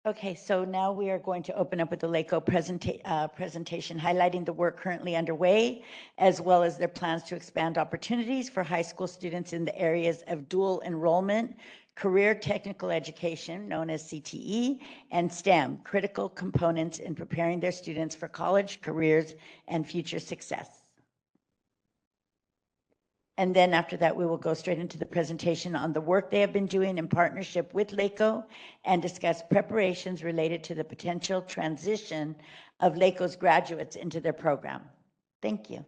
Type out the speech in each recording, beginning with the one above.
Okay, so now we are going to open up with the LACOE presentation highlighting the work currently underway, as well as their plans to expand opportunities for high school students in the areas of dual enrollment, career technical education, known as CTE, and STEM, critical components in preparing their students for college, careers, and future success. And then after that, we will go straight into the presentation on the work they have been doing in partnership with LACOE and discuss preparations related to the potential transition of LACOE's graduates into their program. Thank you.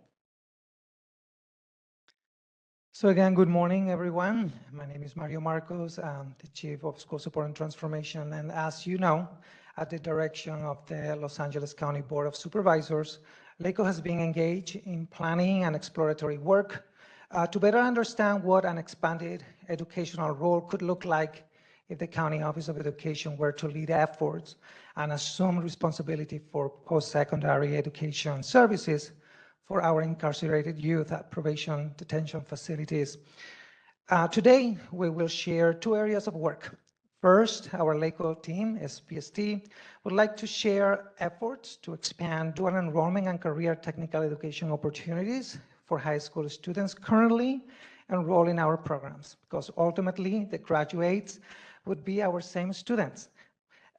So again, good morning, everyone. My name is Mario Marcos. I'm the Chief of School Support and Transformation. And as you know, at the direction of the Los Angeles County Board of Supervisors, LACOE has been engaged in planning and exploratory work to better understand what an expanded educational role could look like if the County Office of Education were to lead efforts and assume responsibility for post-secondary education services for our incarcerated youth at probation detention facilities. Today, we will share two areas of work. First, our LACOE team, SPST, would like to share efforts to expand dual enrollment and career technical education opportunities for high school students currently enrolled in our programs, because ultimately the graduates would be our same students.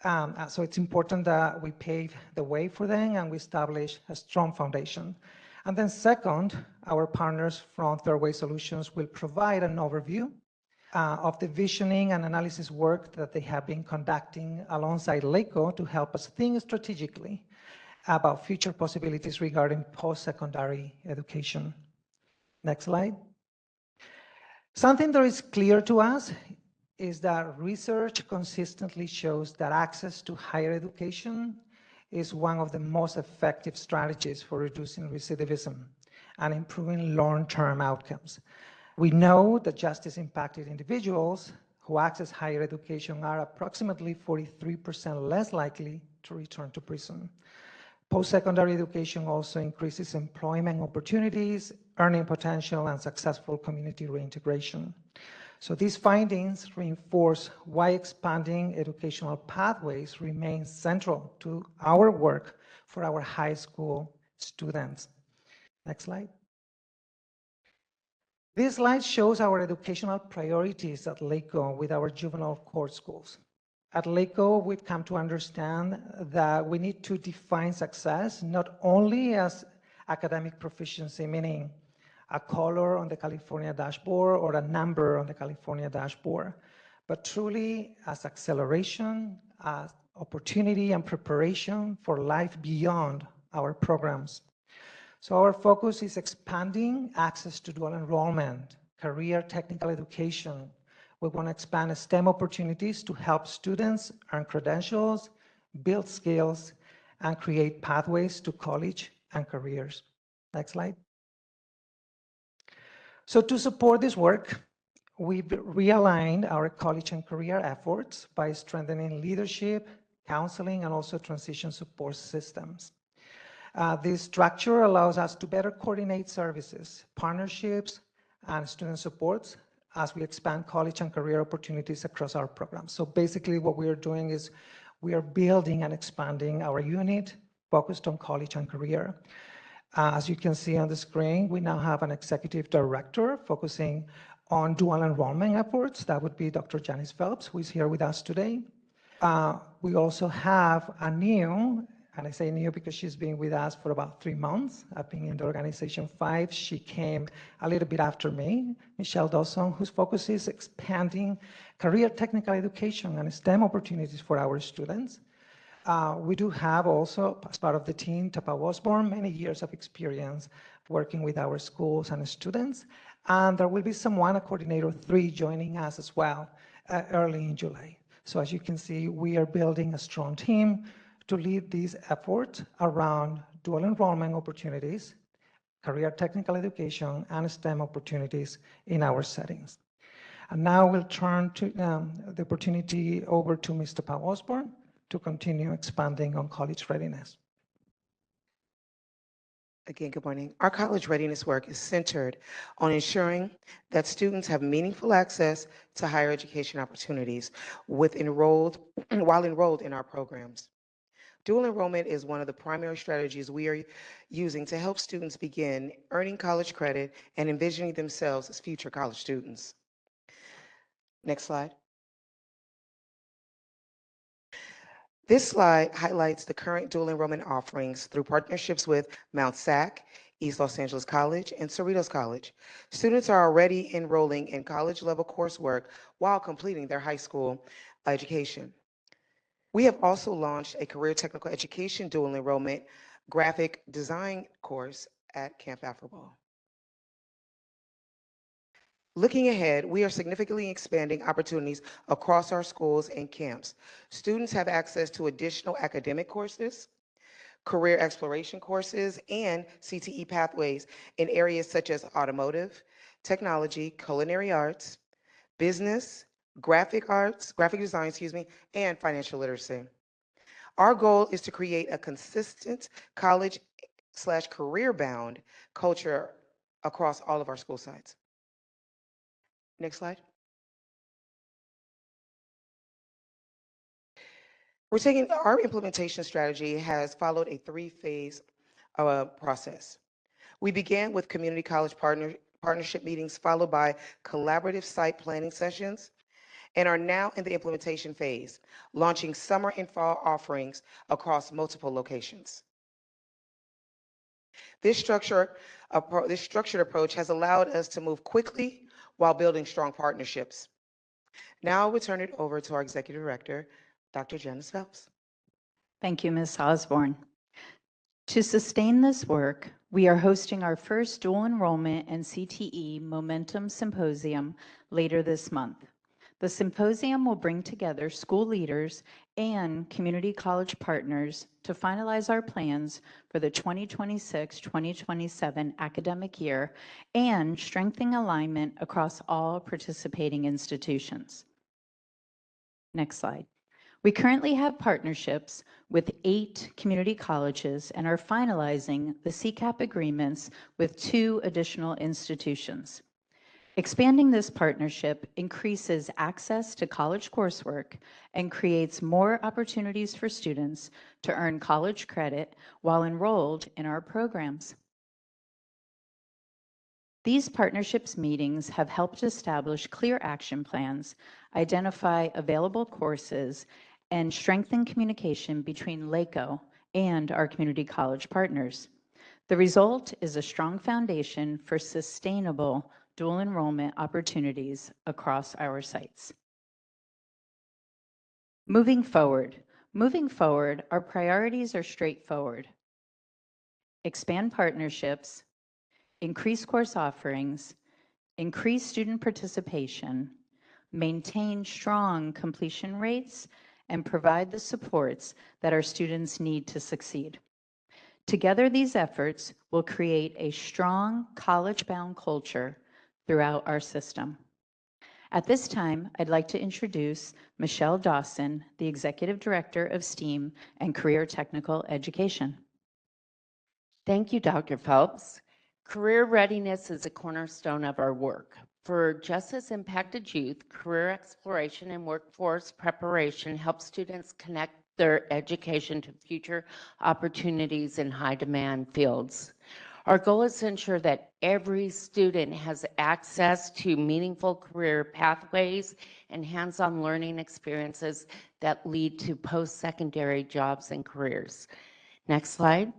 So it's important that we pave the way for them and we establish a strong foundation. And then second, our partners from Third Way Solutions will provide an overview of the visioning and analysis work that they have been conducting alongside LACOE to help us think strategically about future possibilities regarding post-secondary education. Next slide. Something that is clear to us is that research consistently shows that access to higher education is one of the most effective strategies for reducing recidivism and improving long-term outcomes. We know that justice-impacted individuals who access higher education are approximately 43% less likely to return to prison. Post-secondary education also increases employment opportunities, earning potential, and successful community reintegration. So these findings reinforce why expanding educational pathways remains central to our work for our high school students. Next slide. This slide shows our educational priorities at LACOE with our juvenile court schools. At LACOE, we've come to understand that we need to define success not only as academic proficiency, meaning a color on the California dashboard or a number on the California dashboard, but truly as acceleration, as opportunity and preparation for life beyond our programs. So our focus is expanding access to dual enrollment, career technical education. We want to expand STEM opportunities to help students earn credentials, build skills, and create pathways to college and careers. Next slide. So to support this work, we've realigned our college and career efforts by strengthening leadership, counseling, and also transition support systems. This structure allows us to better coordinate services, partnerships, and student supports as we expand college and career opportunities across our programs. So basically what we are doing is we are building and expanding our unit focused on college and career. As you can see on the screen, we now have an executive director focusing on dual enrollment efforts. That would be Dr. Janice Phelps, who is here with us today. We also have a new, and I say new because she's been with us for about 3 months. I've been in the organization 5. She came a little bit after me, Michelle Dawson, whose focus is expanding career technical education and STEM opportunities for our students. We do have also, as part of the team, Tapa Osborne, many years of experience working with our schools and students. And there will be someone, a coordinator 3, joining us as well early in July. So as you can see, we are building a strong team to lead these efforts around dual enrollment opportunities, career technical education, and STEM opportunities in our settings. And now we'll turn to the opportunity over to Mr. Pau Osborne to continue expanding on college readiness. Again, good morning. Our college readiness work is centered on ensuring that students have meaningful access to higher education opportunities while enrolled in our programs. Dual enrollment is one of the primary strategies we are using to help students begin earning college credit and envisioning themselves as future college students. Next slide. This slide highlights the current dual enrollment offerings through partnerships with Mount SAC, East Los Angeles College, and Cerritos College. Students are already enrolling in college-level coursework while completing their high school education. We have also launched a career technical education dual enrollment graphic design course at Camp Afterball. Looking ahead, we are significantly expanding opportunities across our schools and camps. Students have access to additional academic courses, career exploration courses, and CTE pathways in areas such as automotive, technology, culinary arts, business, graphic design, and financial literacy. Our goal is to create a consistent college/career bound culture across all of our school sites. Next slide. Our implementation strategy has followed a three-phase process. We began with community college partnership meetings, followed by collaborative site planning sessions, and are now in the implementation phase, launching summer and fall offerings across multiple locations. This structured approach has allowed us to move quickly while building strong partnerships. Now I will turn it over to our Executive Director, Dr. Janice Phelps. Thank you, Ms. Osborne. To sustain this work, we are hosting our first dual enrollment and CTE Momentum Symposium later this month. The symposium will bring together school leaders and community college partners to finalize our plans for the 2026-2027 academic year and strengthen alignment across all participating institutions. Next slide. We currently have partnerships with 8 community colleges and are finalizing the CCAP agreements with 2 additional institutions. Expanding this partnership increases access to college coursework and creates more opportunities for students to earn college credit while enrolled in our programs. These partnerships meetings have helped establish clear action plans, identify available courses, and strengthen communication between LACOE and our community college partners. The result is a strong foundation for sustainable dual enrollment opportunities across our sites. Moving forward, our priorities are straightforward. Expand partnerships, increase course offerings, increase student participation, maintain strong completion rates, and provide the supports that our students need to succeed. Together, these efforts will create a strong college-bound culture throughout our system. At this time, I'd like to introduce Michelle Dawson, the Executive Director of STEAM and Career Technical Education. Thank you, Dr. Phelps. Career readiness is a cornerstone of our work. For justice impacted youth, career exploration and workforce preparation helps students connect their education to future opportunities in high demand fields. Our goal is to ensure that every student has access to meaningful career pathways and hands-on learning experiences that lead to post-secondary jobs and careers. Next slide.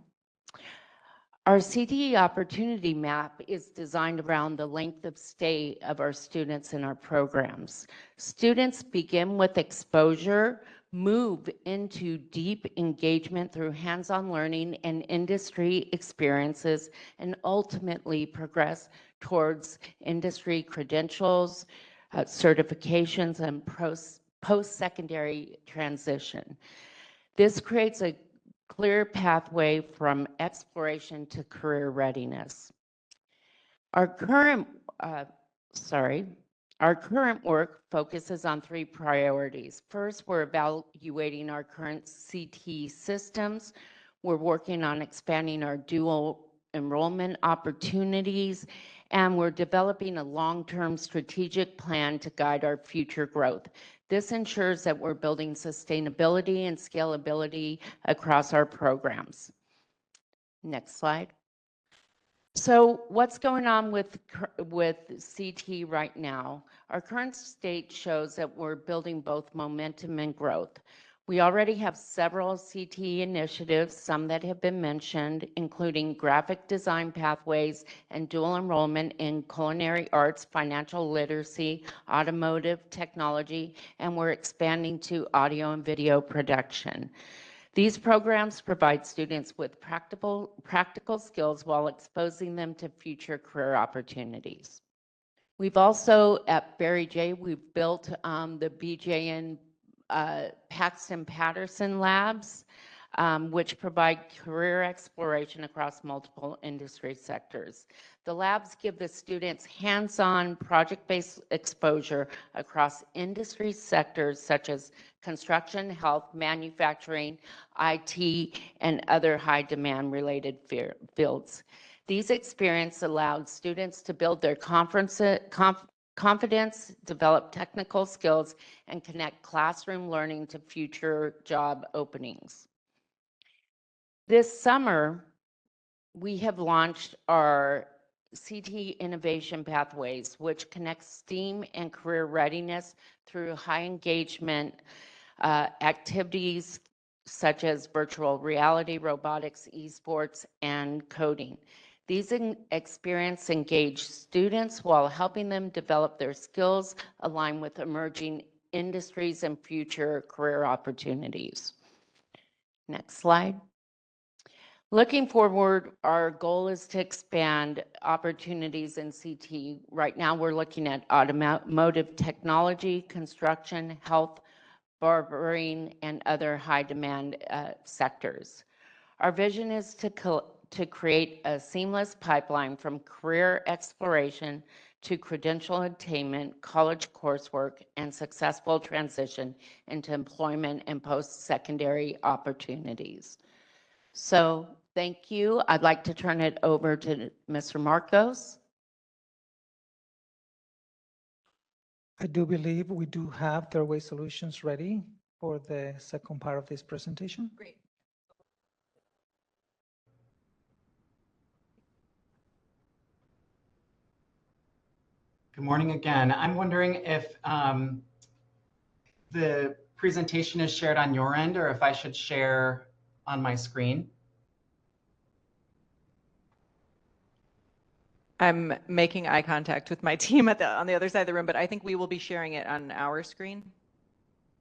Our CTE opportunity map is designed around the length of stay of our students in our programs. Students begin with exposure, move into deep engagement through hands-on learning and industry experiences, and ultimately progress towards industry credentials, certifications, and post-secondary transition. This creates a clear pathway from exploration to career readiness. Our current work focuses on 3 priorities. First, we're evaluating our current CTE systems. We're working on expanding our dual enrollment opportunities, and we're developing a long-term strategic plan to guide our future growth. This ensures that we're building sustainability and scalability across our programs. Next slide. So what's going on with CT right now? Our current state shows that we're building both momentum and growth. We already have several CT initiatives, some that have been mentioned, including graphic design pathways and dual enrollment in culinary arts, financial literacy, automotive technology, and we're expanding to audio and video production. These programs provide students with practical skills while exposing them to future career opportunities. We've also, at Barry J., we've built the BJN Paxton Patterson Labs, which provide career exploration across multiple industry sectors. The labs give the students hands-on project-based exposure across industry sectors such as construction, health, manufacturing, IT, and other high demand related fields. These experiences allowed students to build their confidence, develop technical skills, and connect classroom learning to future job openings. This summer, we have launched our CT Innovation Pathways, which connects STEAM and career readiness through high engagement activities such as virtual reality, robotics, esports, and coding. These experiences engage students while helping them develop their skills, align with emerging industries and future career opportunities. Next slide. Looking forward, our goal is to expand opportunities in CT. Right now, we're looking at automotive technology, construction, health, barbering, and other high demand sectors. Our vision is to create a seamless pipeline from career exploration to credential attainment, college coursework, and successful transition into employment and post-secondary opportunities. So thank you. I'd like to turn it over to Mr. Marcos. I do believe we do have Third-Way Solutions ready for the second part of this presentation. Great. Good morning again. I'm wondering if the presentation is shared on your end or if I should share on my screen. I'm making eye contact with my team on the other side of the room, but I think we will be sharing it on our screen.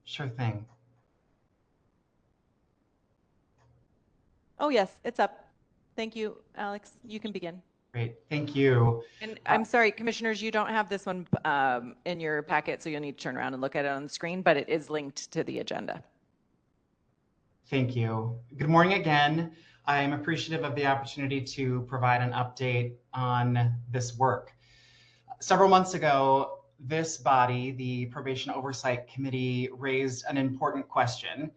Sure thing. Oh, yes, it's up. Thank you, Alex. You can begin. Great, thank you. And I'm sorry, commissioners, you don't have this one in your packet, so you'll need to turn around and look at it on the screen, but it is linked to the agenda. Thank you. Good morning again. I'm appreciative of the opportunity to provide an update on this work. Several months ago, this body, the Probation Oversight Committee, raised an important question,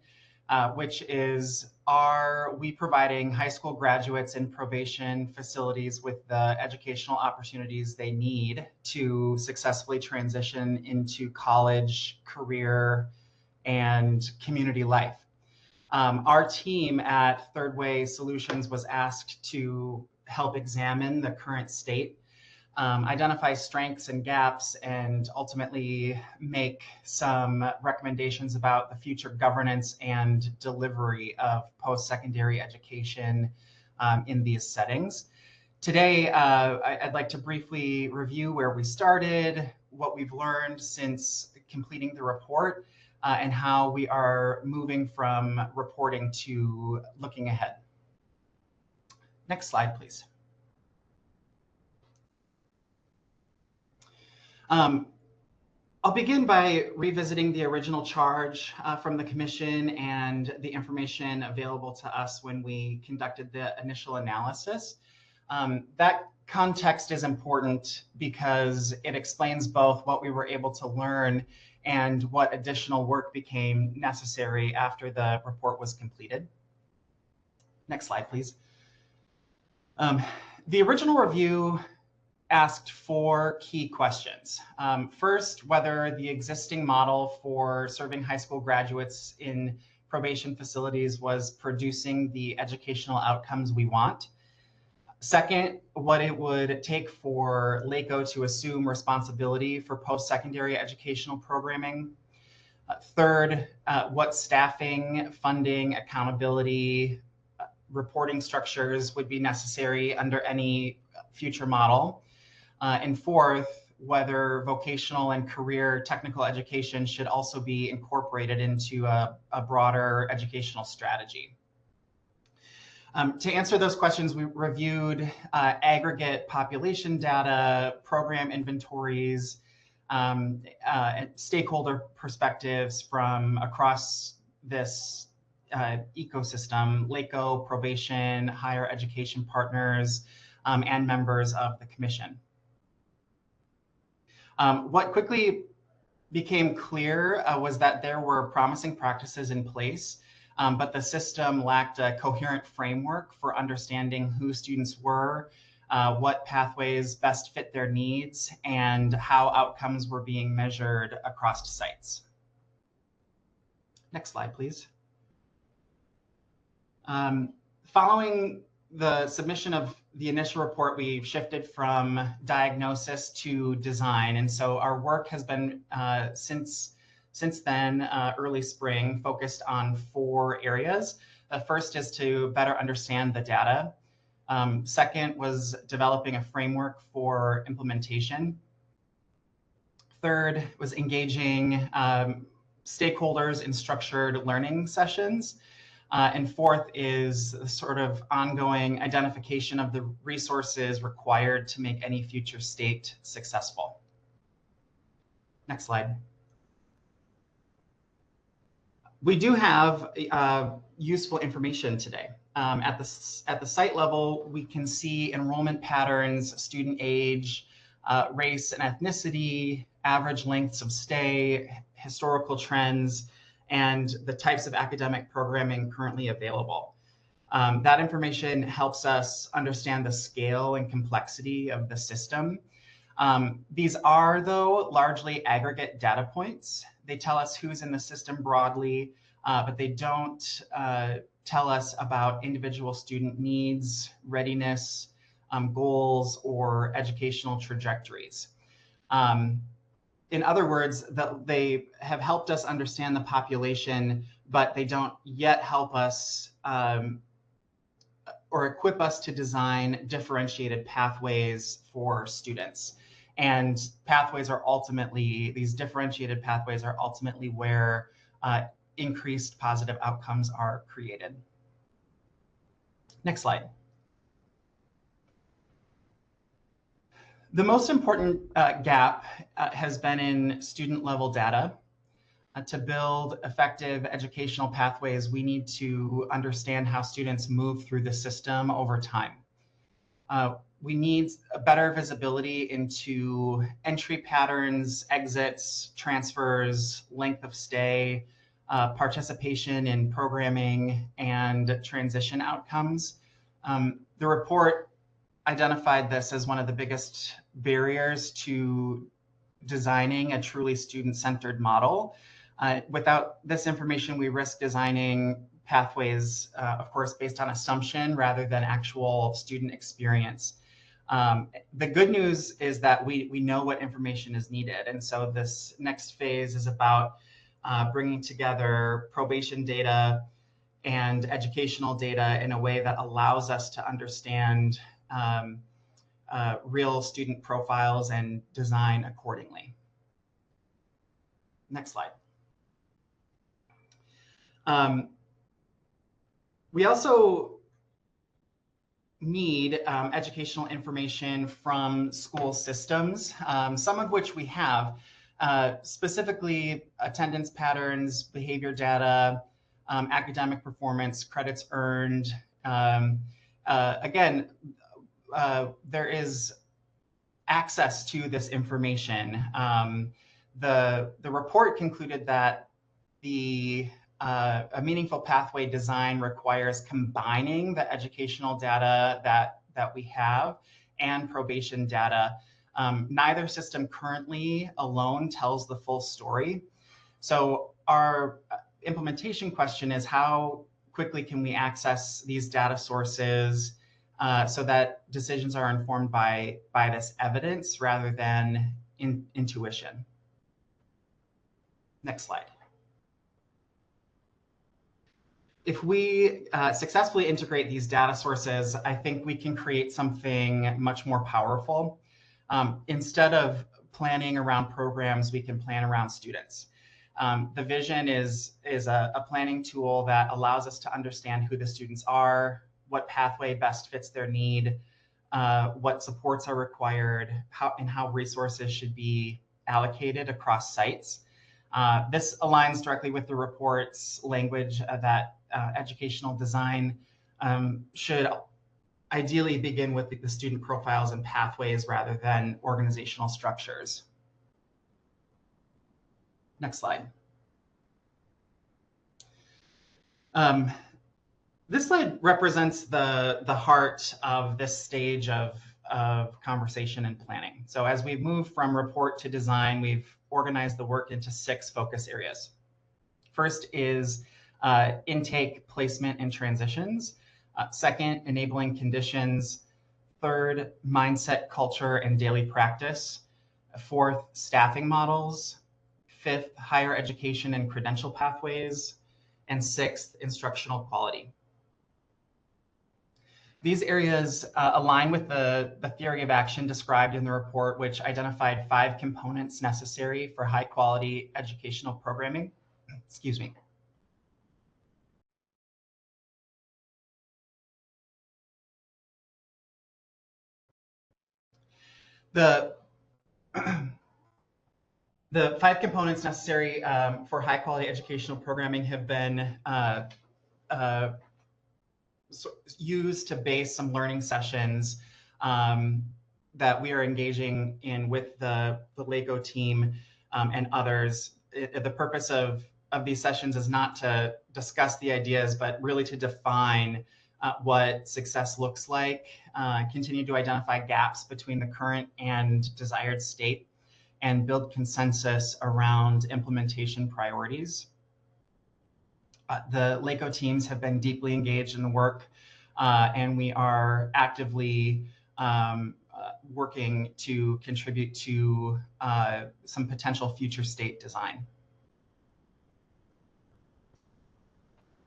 which is, are we providing high school graduates in probation facilities with the educational opportunities they need to successfully transition into college, career, and community life? Our team at Third-Way Solutions was asked to help examine the current state, identify strengths and gaps, and ultimately make some recommendations about the future governance and delivery of post-secondary education in these settings. Today, I'd like to briefly review where we started, what we've learned since completing the report, and how we are moving from reporting to looking ahead. Next slide, please. I'll begin by revisiting the original charge from the commission and the information available to us when we conducted the initial analysis. That context is important because it explains both what we were able to learn and what additional work became necessary after the report was completed. Next slide, please. The original review asked 4 key questions. First, whether the existing model for serving high school graduates in probation facilities was producing the educational outcomes we want. Second, what it would take for LACOE to assume responsibility for post-secondary educational programming. Third, what staffing, funding, accountability, reporting structures would be necessary under any future model. And fourth, whether vocational and career technical education should also be incorporated into a broader educational strategy. To answer those questions, we reviewed aggregate population data, program inventories, stakeholder perspectives from across this ecosystem, LACOE, probation, higher education partners, and members of the commission. What quickly became clear was that there were promising practices in place, but the system lacked a coherent framework for understanding who students were, what pathways best fit their needs, and how outcomes were being measured across sites. Next slide, please. Following the submission of the initial report, we've shifted from diagnosis to design. And so our work has been, since then, early spring, focused on 4 areas. The first is to better understand the data. Second was developing a framework for implementation. Third was engaging stakeholders in structured learning sessions. And fourth is sort of ongoing identification of the resources required to make any future state successful. Next slide. We do have useful information today. At the site level, we can see enrollment patterns, student age, race and ethnicity, average lengths of stay, historical trends, and the types of academic programming currently available. That information helps us understand the scale and complexity of the system. These are, though, largely aggregate data points. They tell us who's in the system broadly, but they don't tell us about individual student needs, readiness, goals, or educational trajectories. In other words, they have helped us understand the population, but they don't yet help us or equip us to design differentiated pathways for students. And pathways are ultimately, these differentiated pathways are ultimately where increased positive outcomes are created. Next slide. The most important gap has been in student level data. To build effective educational pathways, we need to understand how students move through the system over time. We need a better visibility into entry patterns, exits, transfers, length of stay, participation in programming, and transition outcomes. The report identified this as one of the biggest barriers to designing a truly student-centered model. Without this information, we risk designing pathways, of course, based on assumption rather than actual student experience. The good news is that we know what information is needed. And so this next phase is about bringing together probation data and educational data in a way that allows us to understand real student profiles and design accordingly. Next slide. We also need educational information from school systems, some of which we have, specifically attendance patterns, behavior data, academic performance, credits earned. Again, there is access to this information. The report concluded that a meaningful pathway design requires combining the educational data that that we have and probation data. Neither system currently alone tells the full story. So our implementation question is, how quickly can we access these data sources so that decisions are informed by this evidence rather than intuition? Next slide. If we successfully integrate these data sources, I think we can create something much more powerful. Instead of planning around programs, we can plan around students. The vision is a planning tool that allows us to understand who the students are, what pathway best fits their need, what supports are required, how resources should be allocated across sites. This aligns directly with the report's language that educational design should ideally begin with the student profiles and pathways rather than organizational structures. Next slide. This slide represents the heart of this stage of conversation and planning. So as we've moved from report to design, we've organized the work into 6 focus areas. First is intake, placement, and transitions. Second, enabling conditions. Third, mindset, culture, and daily practice. Fourth, staffing models. Fifth, higher education and credential pathways. And sixth, instructional quality. These areas align with the theory of action described in the report, which identified 5 components necessary for high quality educational programming. Excuse me. The 5 components necessary for high quality educational programming have been used to base some learning sessions that we are engaging in with the LACOE team and others. The purpose of these sessions is not to discuss the ideas, but really to define what success looks like, continue to identify gaps between the current and desired state, and build consensus around implementation priorities. The LACOE teams have been deeply engaged in the work, and we are actively working to contribute to some potential future state design.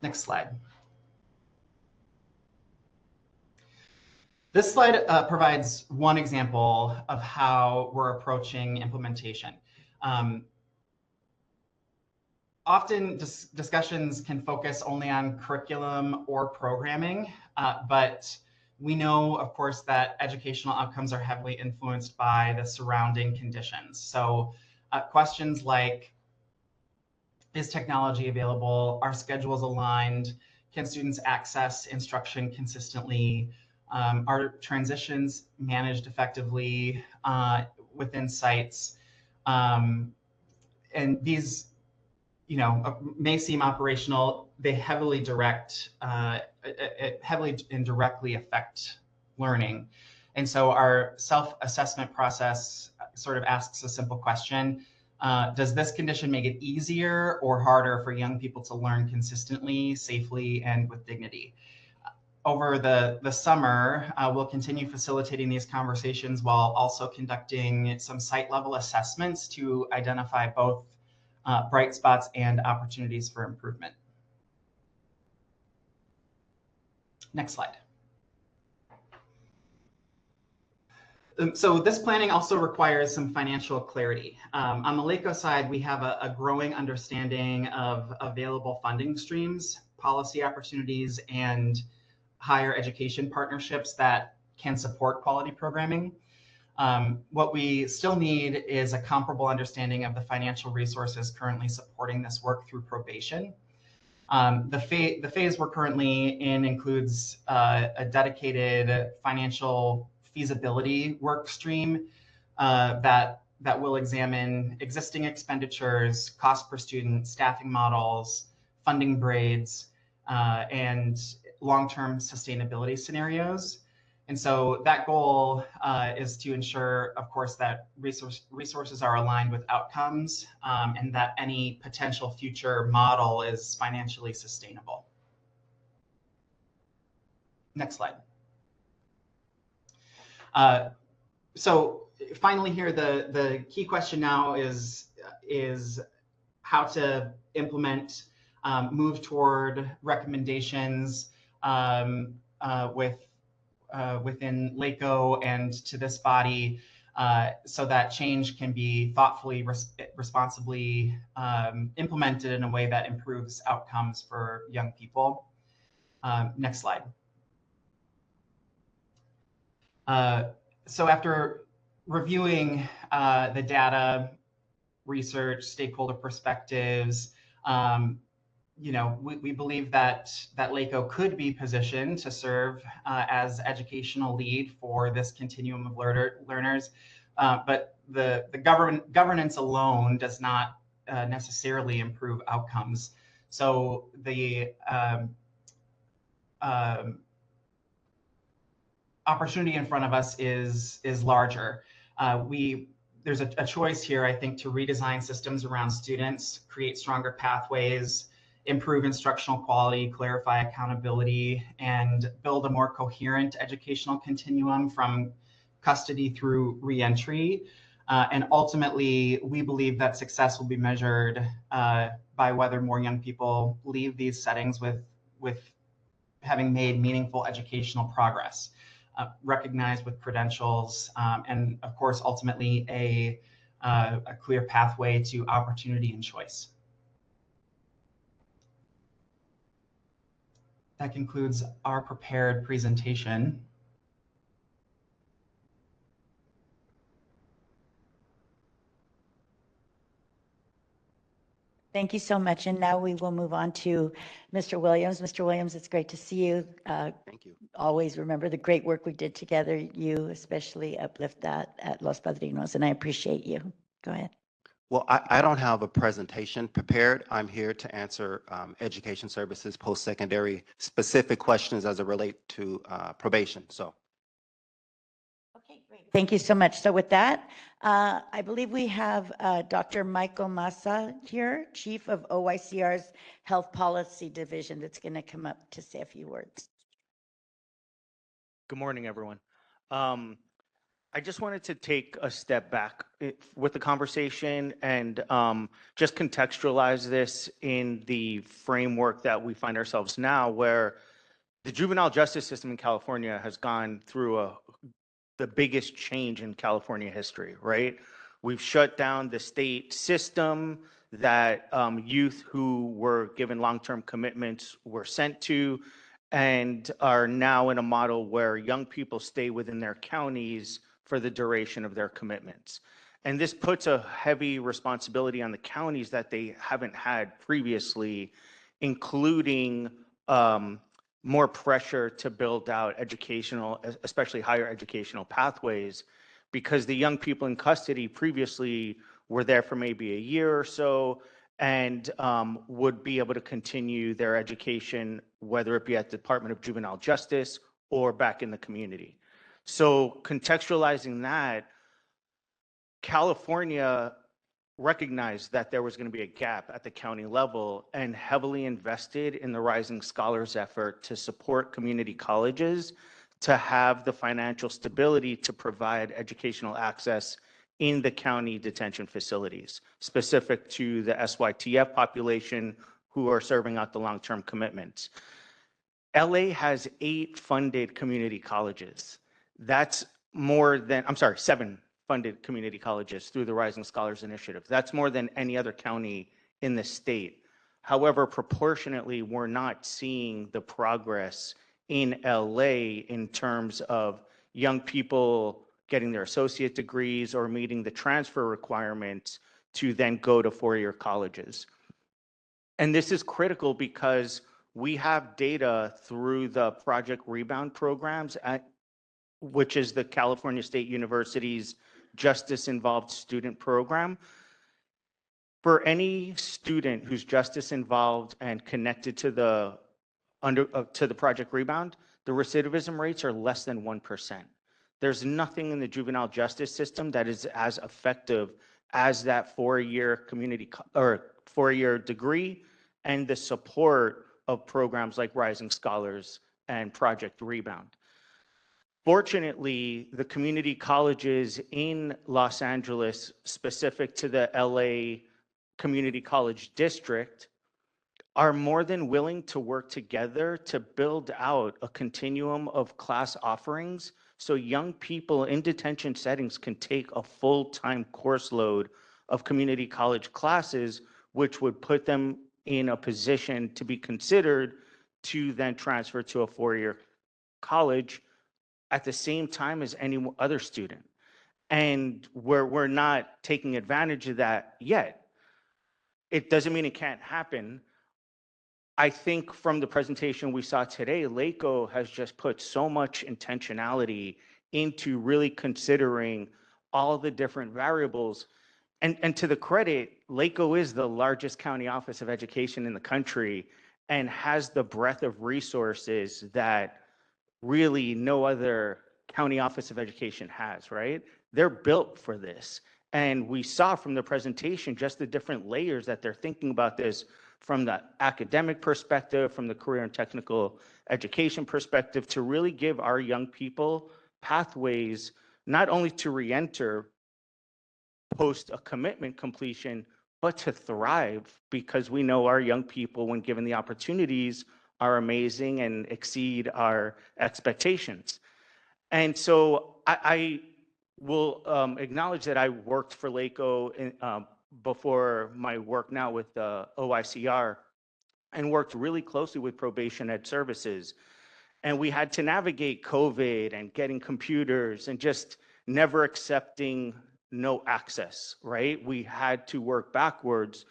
Next slide. This slide provides one example of how we're approaching implementation. Often discussions can focus only on curriculum or programming, but we know, of course, that educational outcomes are heavily influenced by the surrounding conditions. So questions like, is technology available? Are schedules aligned? Can students access instruction consistently? Are transitions managed effectively within sites? And these, may seem operational. They heavily and directly affect learning. And so our self-assessment process sort of asks a simple question. Does this condition make it easier or harder for young people to learn consistently, safely, and with dignity? Over the summer, we'll continue facilitating these conversations while also conducting some site-level assessments to identify both bright spots and opportunities for improvement. Next slide. So this planning also requires some financial clarity. On the LACOE side, we have a growing understanding of available funding streams, policy opportunities, and higher education partnerships that can support quality programming. What we still need is a comparable understanding of the financial resources currently supporting this work through probation. The phase we're currently in includes a dedicated financial feasibility work stream that will examine existing expenditures, cost per student, staffing models, funding grades, and long-term sustainability scenarios. And so that goal is to ensure, of course, that resources are aligned with outcomes and that any potential future model is financially sustainable. Next slide. So finally here, the key question now is how to implement, move toward recommendations within LACOE and to this body so that change can be thoughtfully, responsibly implemented in a way that improves outcomes for young people. Next slide. So after reviewing the data, research, stakeholder perspectives, we believe that LACOE could be positioned to serve as educational lead for this continuum of learners, but the governance alone does not necessarily improve outcomes. So the opportunity in front of us is larger. There's a choice here, I think, to redesign systems around students, create stronger pathways, improve instructional quality, clarify accountability, and build a more coherent educational continuum from custody through reentry. And ultimately, we believe that success will be measured by whether more young people leave these settings with having made meaningful educational progress, recognized with credentials, and of course, ultimately a clear pathway to opportunity and choice. That concludes our prepared presentation. Thank you so much. And now we will move on to Mr. Williams. Mr. Williams, it's great to see you. Thank you. Always remember the great work we did together. You especially uplift that at Los Padrinos, and I appreciate you. Go ahead. Well, I don't have a presentation prepared. I'm here to answer education services, post-secondary specific questions as it relate to probation. So. Okay, great. Thank you so much. So with that, I believe we have Dr. Michael Massa here, Chief of OYCR's Health Policy Division, that's going to come up to say a few words. Good morning, everyone. I just wanted to take a step back with the conversation and just contextualize this in the framework that we find ourselves now, where the juvenile justice system in California has gone through the biggest change in California history, right? We've shut down the state system that youth who were given long-term commitments were sent to, and are now in a model where young people stay within their counties for the duration of their commitments. And this puts a heavy responsibility on the counties that they haven't had previously, including more pressure to build out educational, especially higher educational pathways, because the young people in custody previously were there for maybe a year or so and would be able to continue their education, whether it be at the Department of Juvenile Justice or back in the community. So contextualizing that, California recognized that there was going to be a gap at the county level and heavily invested in the Rising Scholars effort to support community colleges to have the financial stability to provide educational access in the county detention facilities, specific to the SYTF population who are serving out the long-term commitments. LA has 8 funded community colleges. That's more than, 7 funded community colleges through the Rising Scholars Initiative. That's more than any other county in the state. However, proportionately, we're not seeing the progress in LA in terms of young people getting their associate degrees or meeting the transfer requirements to then go to 4-year colleges. And this is critical because we have data through the Project Rebound programs, which is the California State University's justice-involved student program. For any student who's justice involved and connected to the Project Rebound, the recidivism rates are less than 1%. There's nothing in the juvenile justice system that is as effective as that four-year degree and the support of programs like Rising Scholars and Project Rebound. Fortunately, the community colleges in Los Angeles, specific to the LA Community College District, are more than willing to work together to build out a continuum of class offerings so young people in detention settings can take a full-time course load of community college classes, which would put them in a position to be considered to then transfer to a four-year college at the same time as any other student. And we're not taking advantage of that yet. It doesn't mean it can't happen. I think from the presentation we saw today, LACOE has just put so much intentionality into really considering all the different variables. And to the credit, LACOE is the largest county office of education in the country and has the breadth of resources that really no other county office of education has, right? They're built for this. And we saw from the presentation just the different layers that they're thinking about this from the academic perspective, from the career and technical education perspective, to really give our young people pathways, not only to reenter post a commitment completion, but to thrive, because we know our young people, when given the opportunities, are amazing and exceed our expectations. And so I will acknowledge that I worked for LACOE before my work now with OICR, and worked really closely with Probation Ed Services. And we had to navigate COVID and getting computers and just never accepting no access, right? We had to work backwards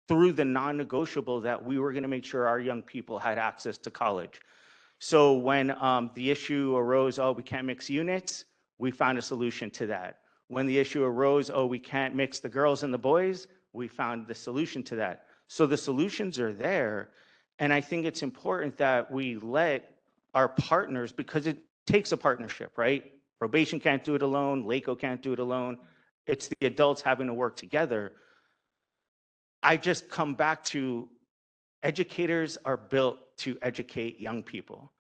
through the non-negotiable that we were going to make sure our young people had access to college. So when the issue arose, oh, we can't mix units, we found a solution to that. When the issue arose, oh, we can't mix the girls and the boys, we found the solution to that. So the solutions are there. And I think it's important that we let our partners, because it takes a partnership, right? Probation can't do it alone, LACOE can't do it alone. It's the adults having to work together. I just come back to educators are built to educate young people.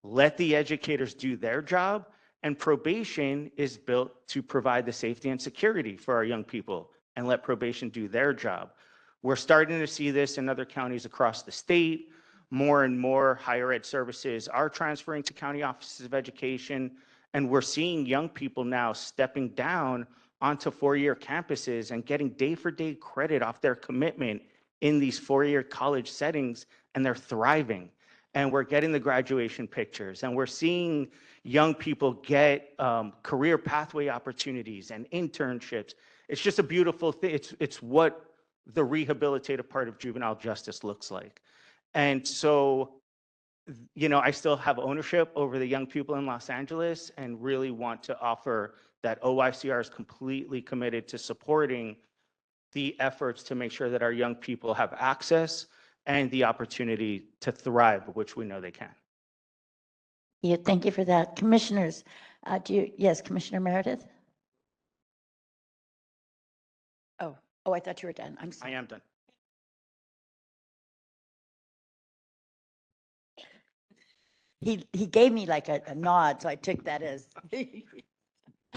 Let the educators do their job, and probation is built to provide the safety and security for our young people, and let probation do their job. We're starting to see this in other counties across the state. More and more higher ed services are transferring to county offices of education, and we're seeing young people now stepping down onto four-year campuses and getting day-for-day credit off their commitment in these four-year college settings, and they're thriving. And we're getting the graduation pictures, and we're seeing young people get career pathway opportunities and internships. It's just a beautiful thing. It's what the rehabilitative part of juvenile justice looks like. And so, you know, I still have ownership over the young people in Los Angeles, and really want to offer that OICR is completely committed to supporting the efforts to make sure that our young people have access and the opportunity to thrive, which we know they can. Yeah, thank you for that. Commissioners, yes, Commissioner Meredith? Oh, I thought you were done. I'm I sorry. am done. He gave me like a nod, so I took that as.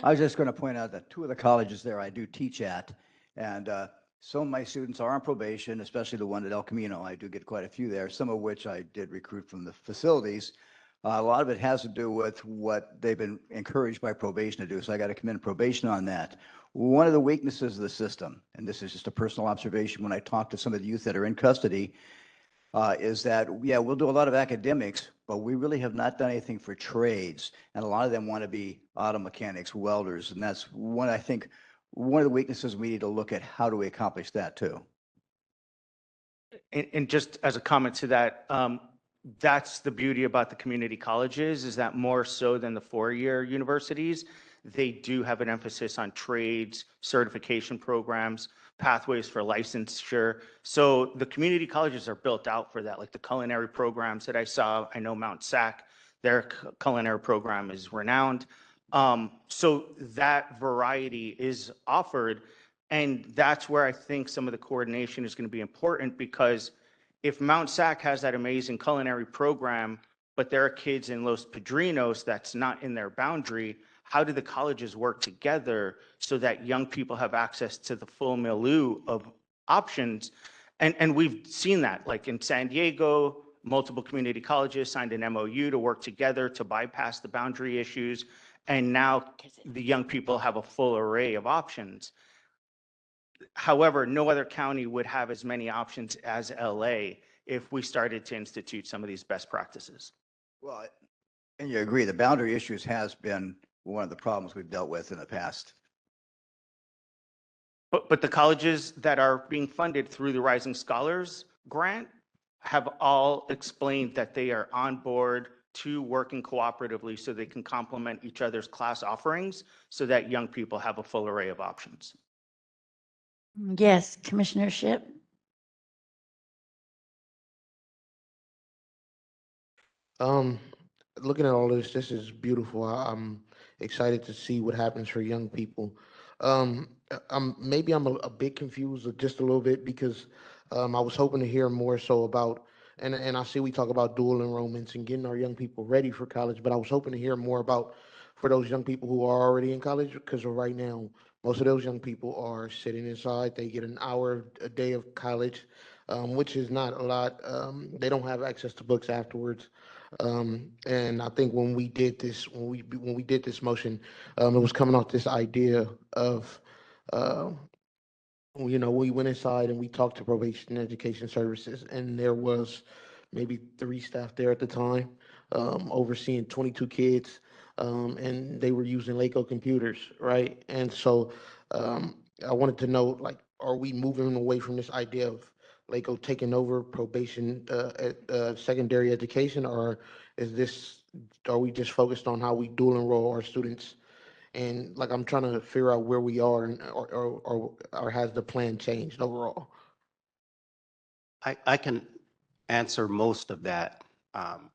I was just going to point out that two of the colleges there I do teach at, and some of my students are on probation, especially the one at El Camino. I do get quite a few there, some of which I did recruit from the facilities. A lot of it has to do with what they've been encouraged by probation to do, so I got to commend probation on that. One of the weaknesses of the system, and this is just a personal observation when I talk to some of the youth that are in custody, is that, yeah, we'll do a lot of academics, but we really have not done anything for trades. And a lot of them want to be auto mechanics, welders. And that's one, I think, one of the weaknesses we need to look at. How do we accomplish that too? And just as a comment to that, that's the beauty about the community colleges, is that more so than the four-year universities, they do have an emphasis on trades, certification programs, pathways for licensure. So the community colleges are built out for that, like the culinary programs that I saw. I know Mount SAC, Their culinary program is renowned. So that variety is offered. And that's where I think some of the coordination is going to be important, because if Mount Sac has that amazing culinary program, but there are kids in Los Padrinos that's not in their boundary, how do the colleges work together so that young people have access to the full milieu of options? And we've seen that, like in San Diego, multiple community colleges signed an MOU to work together to bypass the boundary issues. And now the young people have a full array of options. However, no other county would have as many options as LA if we started to institute some of these best practices. Well, and you agree, the boundary issues has been one of the problems we've dealt with in the past. But the colleges that are being funded through the Rising Scholars Grant have all explained that they are on board to working cooperatively so they can complement each other's class offerings so that young people have a full array of options. Yes, Commissioner Ship. Um, Looking at all this is beautiful. I'm excited to see what happens for young people. Maybe I'm a bit confused just a little bit because I was hoping to hear more so about, and I see we talk about dual enrollments and getting our young people ready for college, but I was hoping to hear more about for those young people who are already in college, because right now most of those young people are sitting inside. They get an hour a day of college, which is not a lot. They don't have access to books afterwards. And I think when we did this, when we did this motion, it was coming off this idea of, uh, we went inside and we talked to probation and education services, and there was maybe 3 staff there at the time, overseeing 22 kids, and they were using LACOE computers, right? And so I wanted to know, like, are we moving away from this idea of LACOE taking over probation at secondary education, or is this, are we just focused on how we dual enroll our students? And like, I'm trying to figure out where we are, and, or has the plan changed overall? I can answer most of that. Um,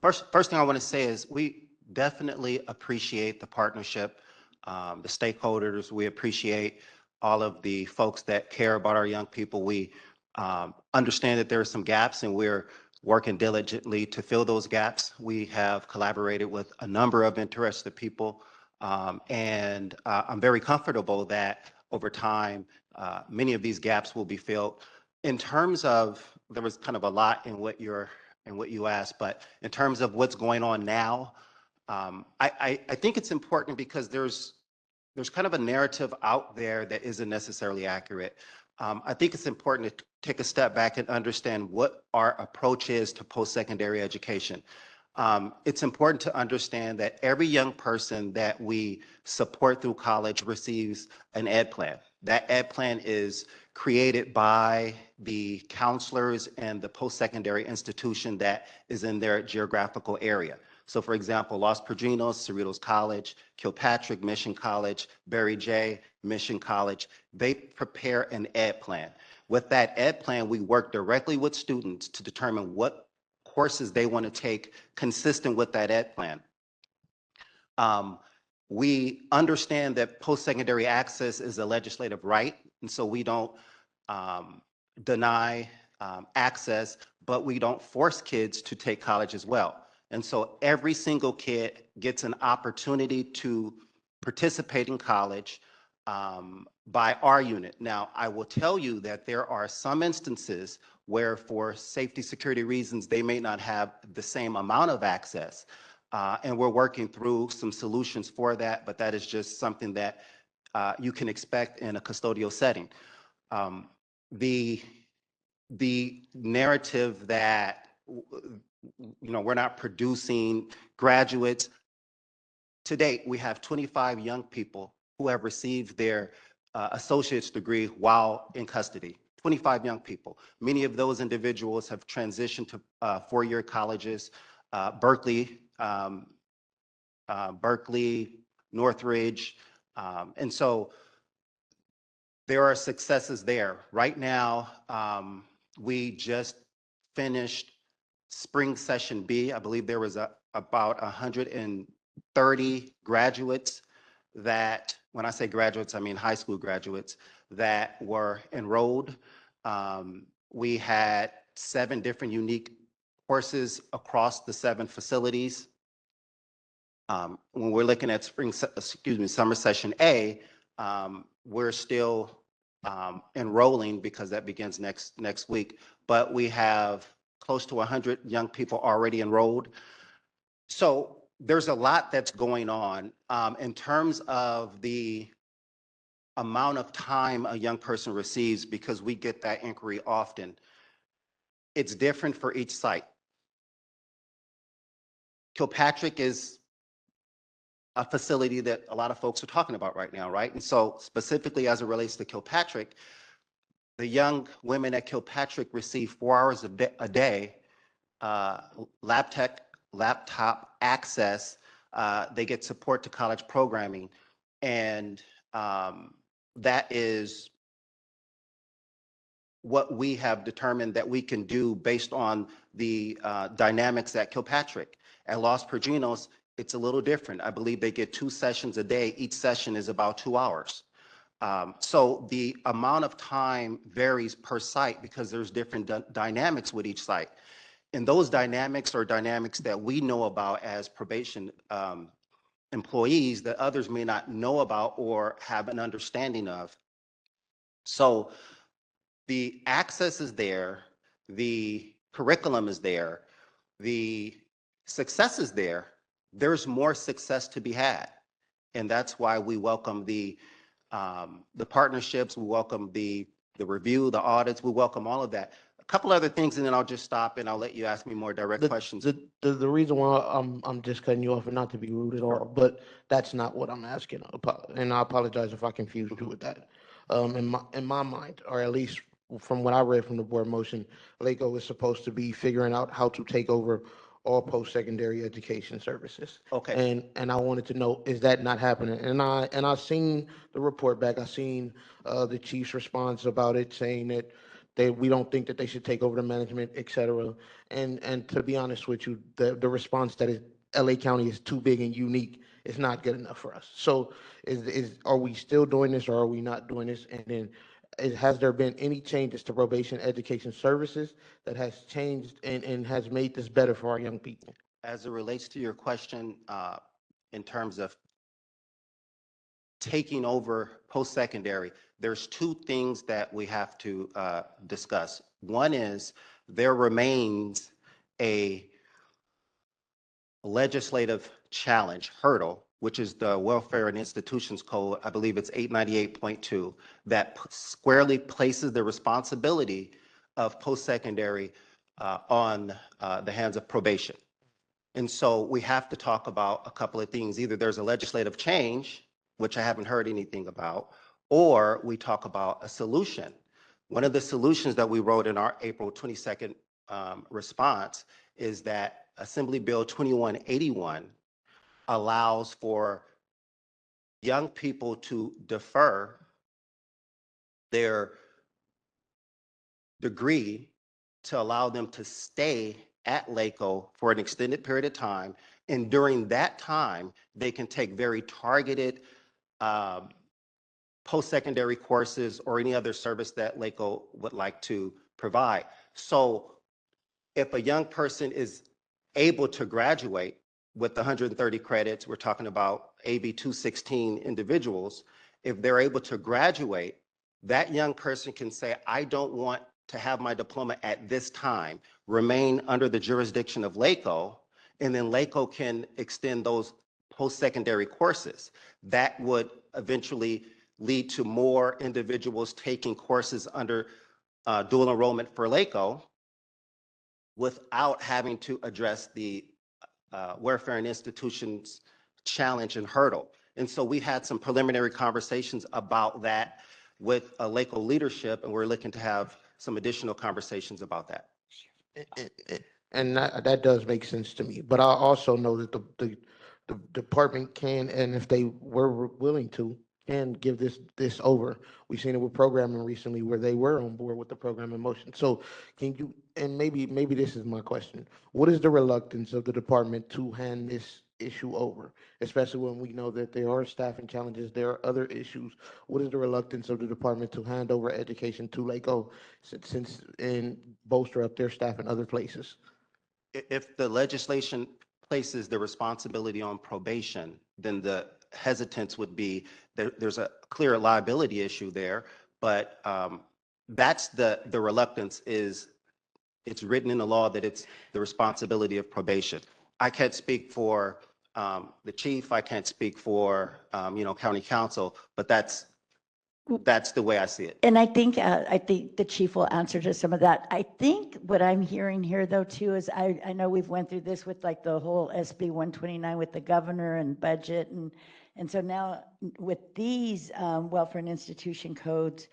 first thing I want to say is we definitely appreciate the partnership, the stakeholders. We appreciate all of the folks that care about our young people. We understand that there are some gaps, and we're working diligently to fill those gaps. We have collaborated with a number of interested people, and I'm very comfortable that over time, many of these gaps will be filled. In terms of, there was kind of a lot in what you asked, but in terms of what's going on now, I think it's important because there's kind of a narrative out there that isn't necessarily accurate. I think it's important to take a step back and understand what our approach is to post-secondary education. It's important to understand that every young person that we support through college receives an ed plan. That ed plan is created by the counselors and the post-secondary institution that is in their geographical area. So for example, Los Padrinos, Cerritos College, Kilpatrick, Mission College, Barry J, Mission College, they prepare an ed plan. With that ed plan, we work directly with students to determine what courses they want to take consistent with that ed plan. We understand that post-secondary access is a legislative right, and so we don't deny access, but we don't force kids to take college as well. And so every single kid gets an opportunity to participate in college by our unit. Now, I will tell you that there are some instances where for safety security reasons, they may not have the same amount of access. And we're working through some solutions for that, but that is just something that you can expect in a custodial setting. The narrative that we're not producing graduates. To date, we have 25 young people who have received their associate's degree while in custody. 25 young people. Many of those individuals have transitioned to four-year colleges, Berkeley, Northridge, and so there are successes there. Right now, we just finished spring session B. I believe there was about 130 graduates that, when I say graduates, I mean high school graduates that were enrolled. We had 7 different unique courses across the 7 facilities. When we're looking at summer session A, we're still enrolling because that begins next week, but we have close to 100 young people already enrolled. So there's a lot that's going on in terms of the amount of time a young person receives, because we get that inquiry often. It's different for each site. Kilpatrick is a facility that a lot of folks are talking about right now, right? And so specifically as it relates to Kilpatrick, the young women at Kilpatrick receive 4 hours a day, laptop access. They get support to college programming. And that is what we have determined that we can do based on the dynamics at Kilpatrick. At Los Perginos, it's a little different. I believe they get 2 sessions a day. Each session is about 2 hours. So the amount of time varies per site because there's different dynamics with each site. And those dynamics are dynamics that we know about as probation employees that others may not know about or have an understanding of. So the access is there, the curriculum is there, the success is there. There's more success to be had. And that's why we welcome the partnerships, we welcome the review, the audits, we welcome all of that. A couple other things, and then I'll just stop and I'll let you ask me more direct questions. The reason why I'm just cutting you off, and not to be rude at all, but that's not what I'm asking. And I apologize if I confused you with that. In my mind, or at least from what I read from the board motion, LACOE is supposed to be figuring out how to take over all post-secondary education services. Okay. And I wanted to know, is that not happening? And I've seen the report back. I've seen the chief's response about it, saying that we don't think that they should take over the management, et cetera. And to be honest with you, the response that is LA County is too big and unique is not good enough for us. So are we still doing this, or are we not doing this? And then has there been any changes to probation education services that has changed and has made this better for our young people? As it relates to your question, in terms of taking over post-secondary, there's 2 things that we have to discuss. One is there remains a legislative challenge hurdle, which is the Welfare and Institutions Code, I believe it's 898.2, that squarely places the responsibility of post-secondary on the hands of probation. And so we have to talk about a couple of things. Either there's a legislative change, which I haven't heard anything about, or we talk about a solution. One of the solutions that we wrote in our April 22nd response is that Assembly Bill 2181 allows for young people to defer their degree to allow them to stay at LACOE for an extended period of time. And during that time, they can take very targeted post-secondary courses or any other service that LACOE would like to provide. So if a young person is able to graduate with 130 credits, we're talking about AB 216 individuals, if they're able to graduate, that young person can say, I don't want to have my diploma at this time, remain under the jurisdiction of LACOE, and then LACOE can extend those post-secondary courses. That would eventually lead to more individuals taking courses under dual enrollment for LACOE without having to address the Welfare and Institutions challenge and hurdle. And so we had some preliminary conversations about that with LACOE leadership, and we're looking to have some additional conversations about that. And that does make sense to me. But I also know that the department can, and if they were willing to, can give this over. We've seen it with programming recently where they were on board with the program in motion. So can you, and maybe this is my question, what is the reluctance of the department to hand this issue over, especially when we know that there are staffing challenges, there are other issues? What is the reluctance of the department to hand over education to LACOE since and bolster up their staff in other places? If the legislation places the responsibility on probation, then the hesitance would be there's a clear liability issue there, but that's the reluctance is it's written in the law that it's the responsibility of probation. I can't speak for the chief. I can't speak for county council, but that's the way I see it. And I think the chief will answer to some of that. I think what I'm hearing here though too is I know we've went through this with like the whole SB 129 with the governor and budget and so now with these welfare and institution codes,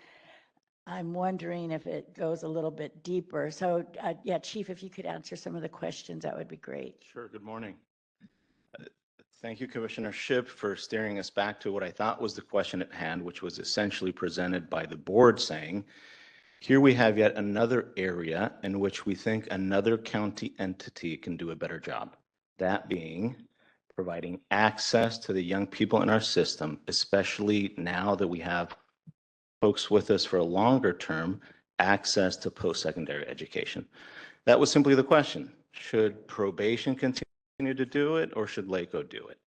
I'm wondering if it goes a little bit deeper. So yeah, Chief, if you could answer some of the questions, that would be great. Sure. Good morning. Thank you, Commissioner Shipp, for steering us back to what I thought was the question at hand, which was essentially presented by the board saying, here we have yet another area in which we think another county entity can do a better job. That being providing access to the young people in our system, especially now that we have folks with us for a longer term, access to post-secondary education. That was simply the question. Should probation continue to do it or should LACOE do it?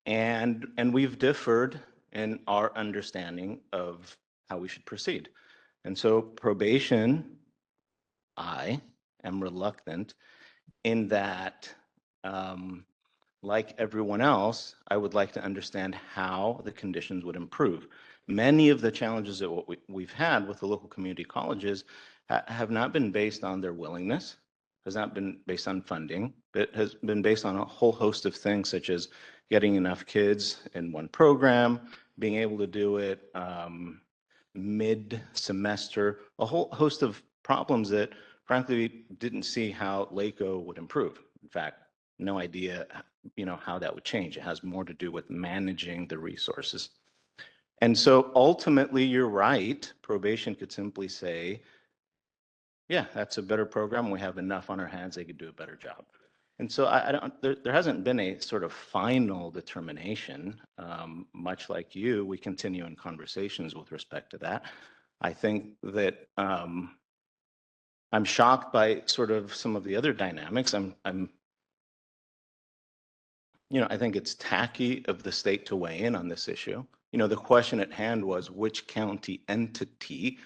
And we've differed in our understanding of how we should proceed. And so probation, I am reluctant in that, like everyone else, I would like to understand how the conditions would improve. Many of the challenges that we've had with the local community colleges have not been based on their willingness, has not been based on funding. It has been based on a whole host of things such as getting enough kids in one program, being able to do it mid-semester, a whole host of problems that frankly we didn't see how LACOE would improve. In fact, no idea how that would change. It has more to do with managing the resources. And so ultimately, you're right, probation could simply say, yeah, that's a better program. We have enough on our hands, they could do a better job. And so there hasn't been a sort of final determination. Much like you, we continue in conversations with respect to that. I think that I'm shocked by sort of some of the other dynamics. I think it's tacky of the state to weigh in on this issue. The question at hand was which county entity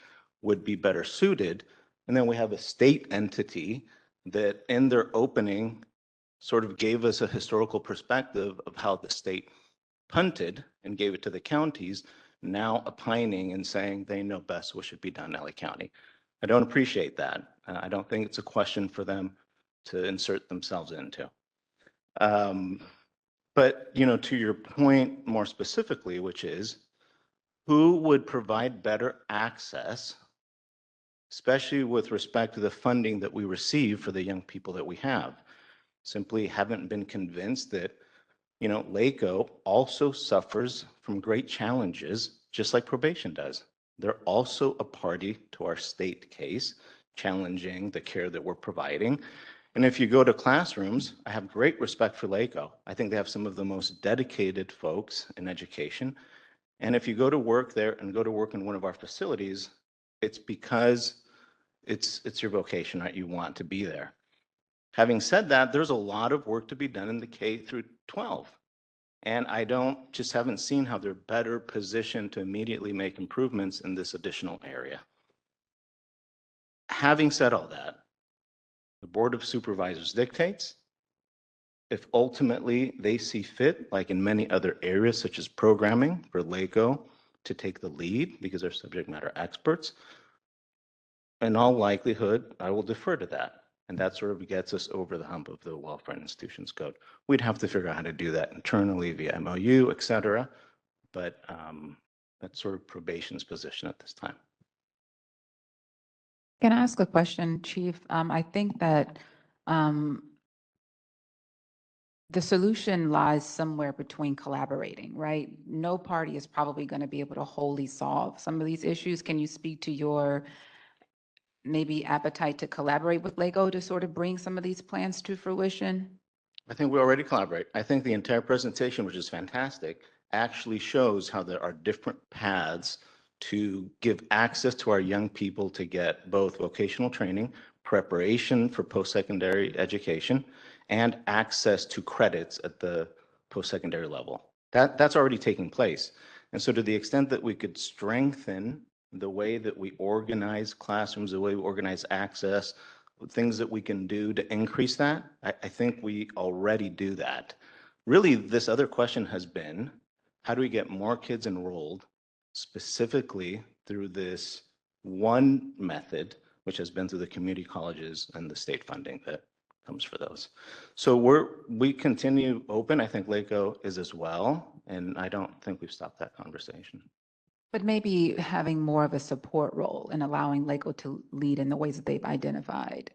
would be better suited. And then we have a state entity that in their opening sort of gave us a historical perspective of how the state punted and gave it to the counties, now opining and saying they know best what should be done in LA County. I don't appreciate that. I don't think it's a question for them to insert themselves into. But, to your point more specifically, which is who would provide better access, especially with respect to the funding that we receive for the young people that we have. Simply haven't been convinced that, LACOE also suffers from great challenges, just like probation does. They're also a party to our state case, challenging the care that we're providing. And if you go to classrooms, I have great respect for LACOE. I think they have some of the most dedicated folks in education. And if you go to work there and go to work in one of our facilities, it's because it's your vocation, right? You want to be there. Having said that, there's a lot of work to be done in the K through 12. And I haven't seen how they're better positioned to immediately make improvements in this additional area. Having said all that, the Board of Supervisors dictates. If ultimately they see fit, like in many other areas such as programming for LACOE to take the lead because they're subject matter experts, in all likelihood, I will defer to that. And that sort of gets us over the hump of the Welfare and Institutions Code. We'd have to figure out how to do that internally via MOU, et cetera. But that's sort of probation's position at this time. Can I ask a question, Chief? I think that the solution lies somewhere between collaborating, right? No party is probably going to be able to wholly solve some of these issues. Can you speak to your maybe appetite to collaborate with LACOE to sort of bring some of these plans to fruition? I think we already collaborate. I think the entire presentation, which is fantastic, actually shows how there are different paths to give access to our young people to get both vocational training, preparation for post-secondary education, and access to credits at the post-secondary level. That's already taking place. And so to the extent that we could strengthen the way that we organize classrooms, the way we organize access, things that we can do to increase that, I think we already do that. Really, this other question has been, how do we get more kids enrolled specifically through this one method, which has been through the community colleges and the state funding that comes for those. So we continue open. I think LACOE is as well, and I don't think we've stopped that conversation. But maybe having more of a support role and allowing LACOE to lead in the ways that they've identified.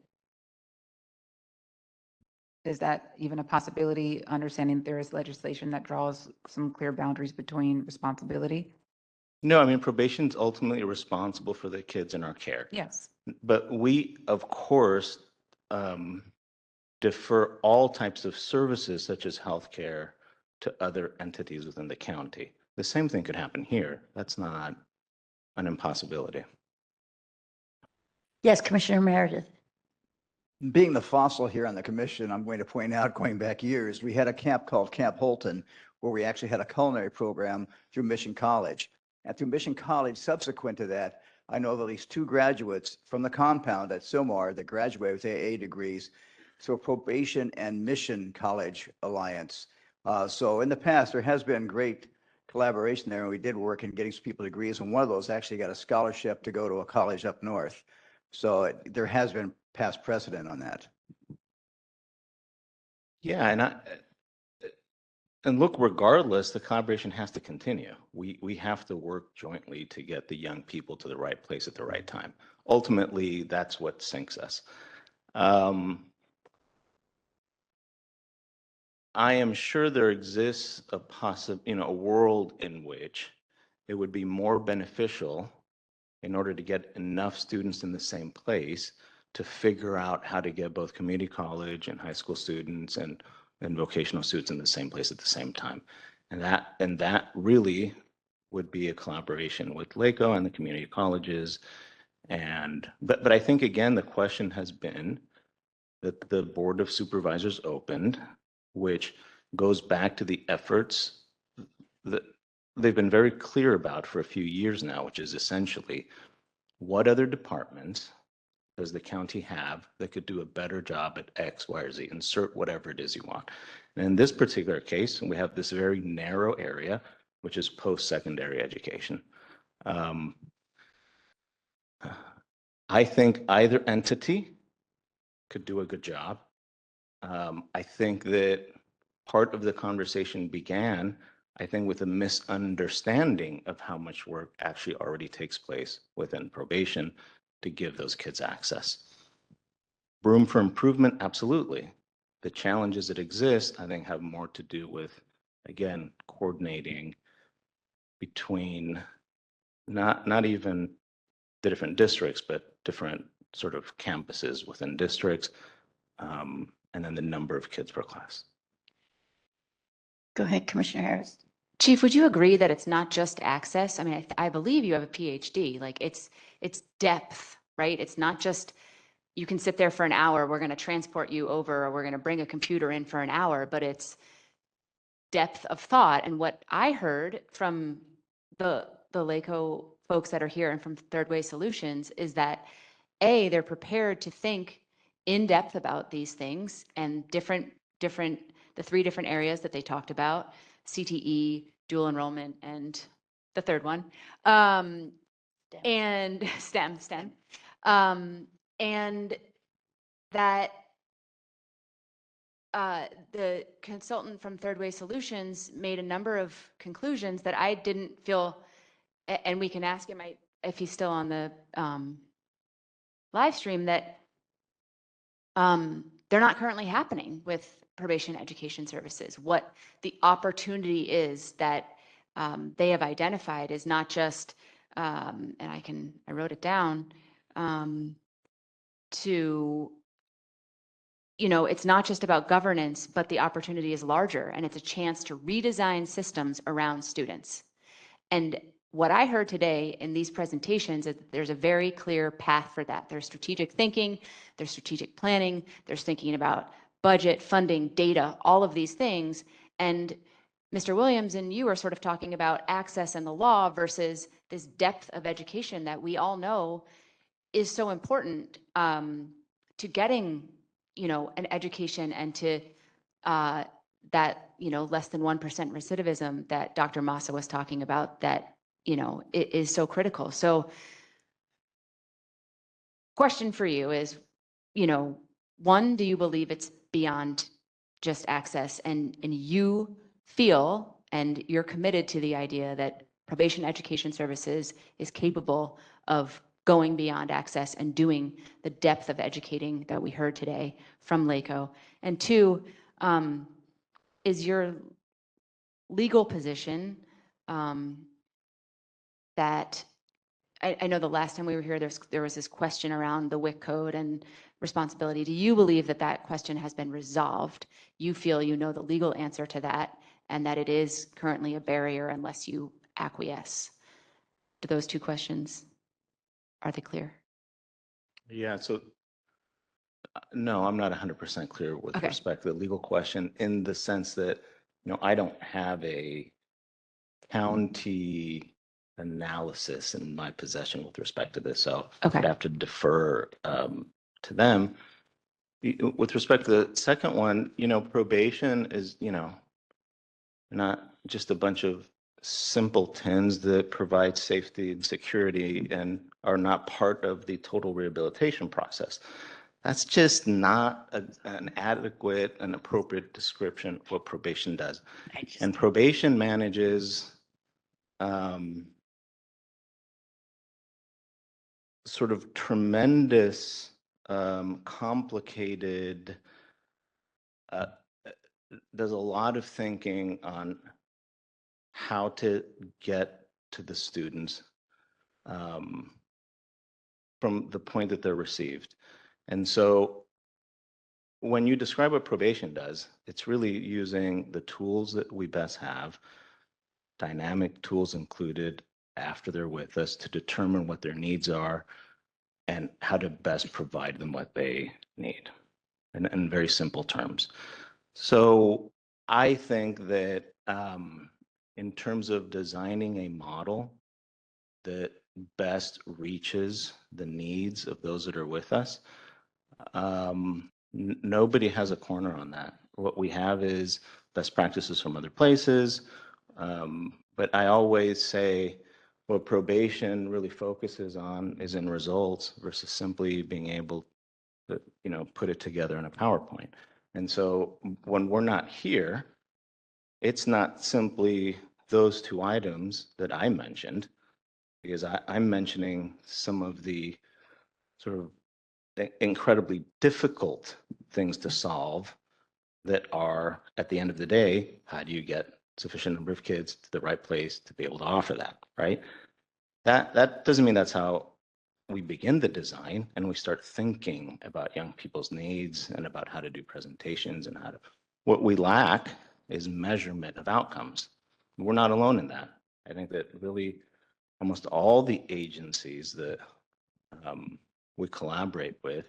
Is that even a possibility, understanding there is legislation that draws some clear boundaries between responsibility? No, I mean, probation's ultimately responsible for the kids in our care. Yes. But we, of course, defer all types of services such as healthcare to other entities within the county. The same thing could happen here. That's not an impossibility. Yes, Commissioner Meredith. Being the fossil here on the commission, I'm going to point out, going back years, we had a camp called Camp Holton, where we actually had a culinary program through Mission College. And through Mission College, subsequent to that, I know of at least 2 graduates from the compound at Silmar that graduated with AA degrees. So Probation and Mission College Alliance. So in the past, there has been great collaboration there, and we did work in getting some people degrees, and one of those actually got a scholarship to go to a college up north. So there has been past precedent on that. Yeah, and look, regardless, the collaboration has to continue. We have to work jointly to get the young people to the right place at the right time. Ultimately, that's what sinks us. I am sure there exists a world in which it would be more beneficial in order to get enough students in the same place to figure out how to get both community college and high school students and vocational students in the same place at the same time. And that really would be a collaboration with LACOE and the community colleges. But I think, again, the question has been that the Board of Supervisors opened, which goes back to the efforts that they've been very clear about for a few years now, which is essentially what other departments does the county have that could do a better job at X, Y, or Z? Insert whatever it is you want. And in this particular case, we have this very narrow area, which is post-secondary education. I think either entity could do a good job. I think that part of the conversation began, I think, with a misunderstanding of how much work actually already takes place within probation to give those kids access. Room for improvement, absolutely. The challenges that exist, I think, have more to do with, again, coordinating between not even the different districts, but different sort of campuses within districts, and then the number of kids per class. Go ahead, Commissioner Harris. Chief, would you agree that it's not just access? I mean, I believe you have a PhD, like it's depth, right? It's not just, you can sit there for an hour, we're going to transport you over, or we're going to bring a computer in for an hour, but it's depth of thought. And what I heard from the LACOE folks that are here and from Third Way Solutions is that they're prepared to think in depth about these things and the 3 different areas that they talked about, CTE, dual enrollment, and the third one, and STEM, and that the consultant from Third Way Solutions made a number of conclusions that I didn't feel, and we can ask him if he's still on the live stream, that they're not currently happening with probation education services. What the opportunity is that they have identified is not just, and I wrote it down, to, it's not just about governance, but the opportunity is larger, and it's a chance to redesign systems around students. And what I heard today in these presentations is that there's a very clear path for that. There's strategic thinking, there's strategic planning, there's thinking about budget, funding, data, all of these things. And Mr. Williams and you are sort of talking about access and the law versus this depth of education that we all know is so important to getting, an education and to that, less than 1% recidivism that Dr. Massa was talking about that, it is so critical. So question for you is, one, do you believe it's beyond just access, and you feel and you're committed to the idea that probation education services is capable of going beyond access and doing the depth of educating that we heard today from LACOE? And two, is your legal position that I know the last time we were here, there was this question around the WIC code and responsibility. Do you believe that that question has been resolved? You feel you know the legal answer to that, and that it is currently a barrier unless you acquiesce? Do those two questions, are they clear? Yeah, so no, I'm not 100% clear with Okay. respect to the legal question, in the sense that, I don't have a county analysis in my possession with respect to this, so Okay. I'd have to defer to them. With respect to the second one, probation is, not just a bunch of simpletons that provide safety and security and are not part of the total rehabilitation process. That's just not an adequate and appropriate description of what probation does. And probation manages sort of tremendous, complicated, does a lot of thinking on how to get to the students from the point that they're received. And so when you describe what probation does, it's really using the tools that we best have, dynamic tools included, after they're with us, to determine what their needs are and how to best provide them what they need, in very simple terms. So I think that in terms of designing a model that best reaches the needs of those that are with us, nobody has a corner on that. What we have is best practices from other places. But I always say what probation really focuses on is in results versus simply being able to, put it together in a PowerPoint. And so when we're not here, it's not simply those two items that I mentioned, because I'm mentioning some of the sort of incredibly difficult things to solve that are, at the end of the day, how do you get sufficient number of kids to the right place to be able to offer that, right? That doesn't mean that's how we begin the design and we start thinking about young people's needs and about how to do presentations and how to, what we lack is measurement of outcomes. We're not alone in that. I think that really almost all the agencies that we collaborate with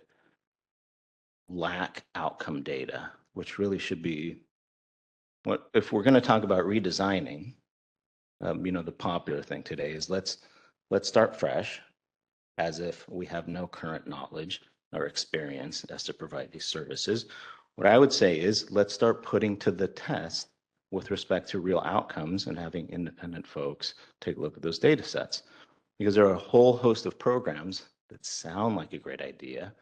lack outcome data, which really should be what, if we're going to talk about redesigning, the popular thing today is let's start fresh, as if we have no current knowledge or experience as to provide these services. What I would say is let's start putting to the test with respect to real outcomes and having independent folks take a look at those data sets. Because there are a whole host of programs that sound like a great idea,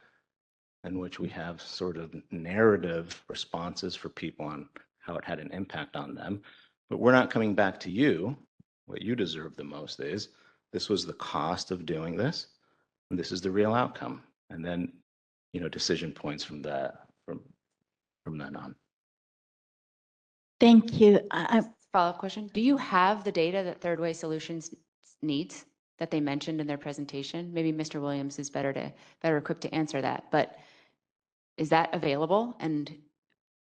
in which we have sort of narrative responses for people on how it had an impact on them. But we're not coming back to you. What you deserve the most is, this was the cost of doing this, and this is the real outcome. And then, decision points from that, from going on. Thank you. Follow-up question. Do you have the data that Third Way Solutions needs that they mentioned in their presentation? Maybe Mr. Williams is better equipped to answer that, but is that available? And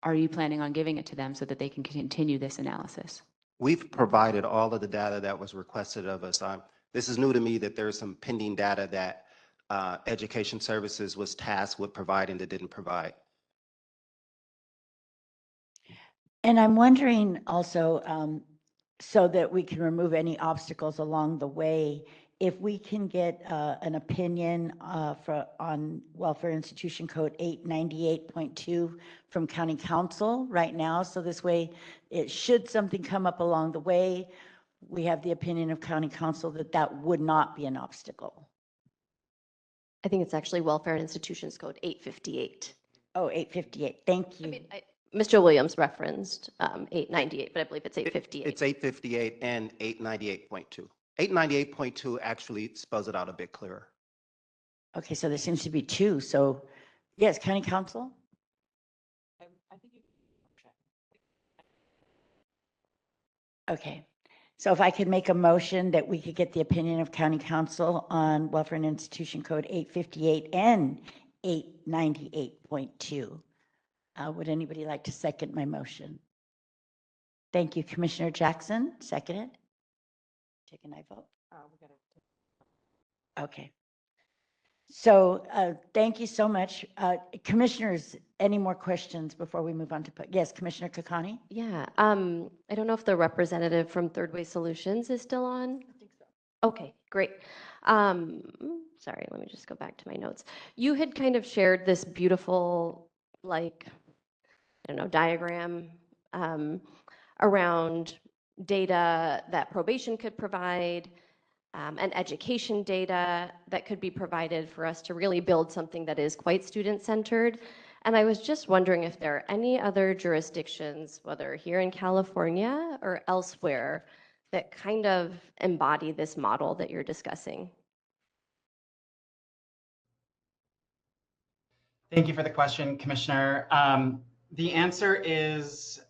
are you planning on giving it to them so that they can continue this analysis? We've provided all of the data that was requested of us. This is new to me that there's some pending data that Education Services was tasked with providing that didn't provide. And I'm wondering also, so that we can remove any obstacles along the way, if we can get an opinion on Welfare Institution Code 898.2 from County Council right now. So this way, should something come up along the way, we have the opinion of County Council that that would not be an obstacle. I think it's actually Welfare and Institutions Code 858. Oh, 858. Thank you. I mean, Mr. Williams referenced 898, but I believe it's 858. It's 858 and 898.2. 898.2 actually spells it out a bit clearer. Okay, so there seems to be two. So yes, County Council? Okay, so if I could make a motion that we could get the opinion of County Council on Welfare and Institution Code 858 and 898.2. Would anybody like to second my motion? Thank you, Commissioner Jackson, seconded. Take an aye vote. Okay. So thank you so much. Commissioners, any more questions before we move on to, yes, Commissioner Kakani? Yeah, I don't know if the representative from Third Way Solutions is still on. I think so. Okay, great. Sorry, let me just go back to my notes. You had kind of shared this beautiful, like, I don't know, diagram around data that probation could provide, and education data that could be provided for us to really build something that is quite student-centered. And I was just wondering if there are any other jurisdictions, whether here in California or elsewhere, that kind of embody this model that you're discussing. Thank you for the question, Commissioner. The answer is,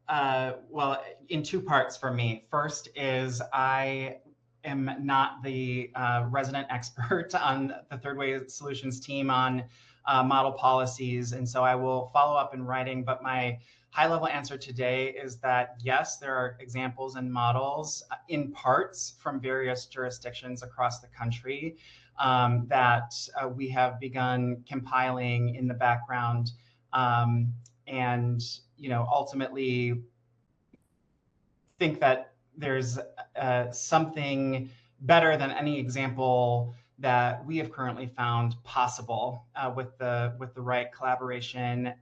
well, in two parts for me. First is I am not the resident expert on the Third Way Solutions team on model policies, and so I will follow up in writing, but my high-level answer today is that yes, there are examples and models in parts from various jurisdictions across the country that we have begun compiling in the background, and ultimately think that there's something better than any example that we have currently found possible with the right collaboration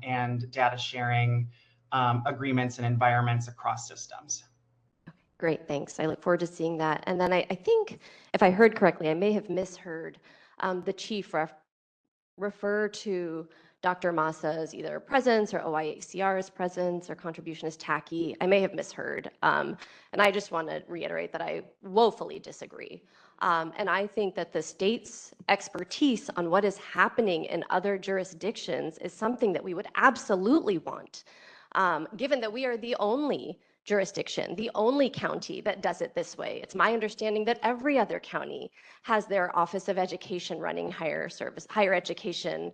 and data sharing agreements and environments across systems. Great, thanks. I look forward to seeing that. And then I think, if I heard correctly, I may have misheard the chief refer to Dr. Massa's either presence or OIACR's presence or contribution as tacky. I may have misheard. And I just want to reiterate that I woefully disagree. And I think that the state's expertise on what is happening in other jurisdictions is something that we would absolutely want, given that we are the only jurisdiction, the only county that does it this way. It's my understanding that every other county has their Office of Education running higher education,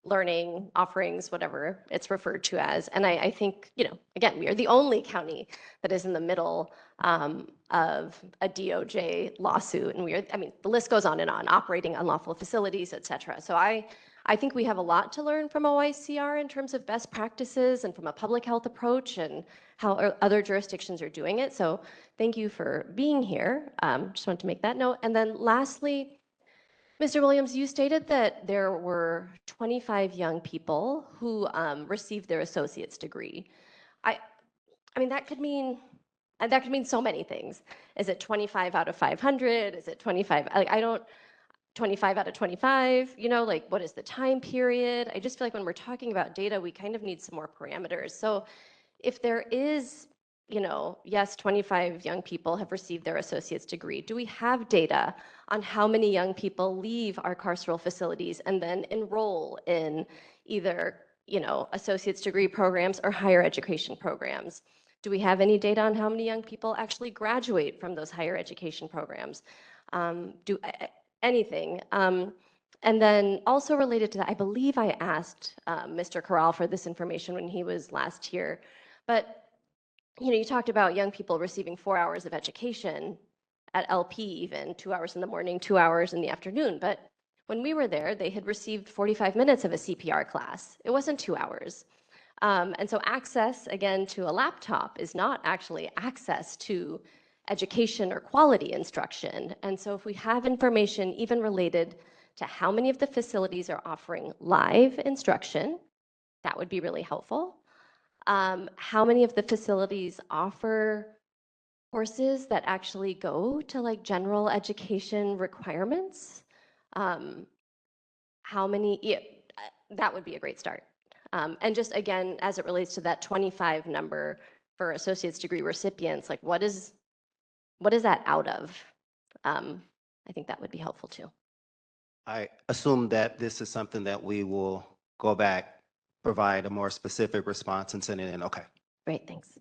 learning offerings, whatever it's referred to as. And I think, again, we are the only county that is in the middle of a DOJ lawsuit. And the list goes on and on, operating unlawful facilities, et cetera. So I think we have a lot to learn from OICR in terms of best practices and from a public health approach and how other jurisdictions are doing it. So thank you for being here. Just wanted to make that note. And then lastly, Mr. Williams, you stated that there were 25 young people who received their associate's degree. I mean, that could mean so many things. Is it 25 out of 500? Is it 25? 25 out of 25, what is the time period? I just feel like when we're talking about data, we kind of need some more parameters. So if there is, yes, 25 young people have received their associate's degree, do we have data on how many young people leave our carceral facilities and then enroll in either associate's degree programs or higher education programs? Do we have any data on how many young people actually graduate from those higher education programs? Anything. And then also related to that, I believe I asked Mr. Corral for this information when he was last here, but you talked about young people receiving 4 hours of education at LP, even 2 hours in the morning, 2 hours in the afternoon. But when we were there, they had received 45 minutes of a CPR class. It wasn't 2 hours. And so access, again, to a laptop is not actually access to education or quality instruction. And so if we have information even related to how many of the facilities are offering live instruction, that would be really helpful. How many of the facilities offer courses that actually go to like general education requirements? How many, that would be a great start. And just again, as it relates to that 25 number for associate's degree recipients, like what is that out of? I think that would be helpful too. I assume that this is something that we will go back, provide a more specific response and send it in. Okay. Great, thanks.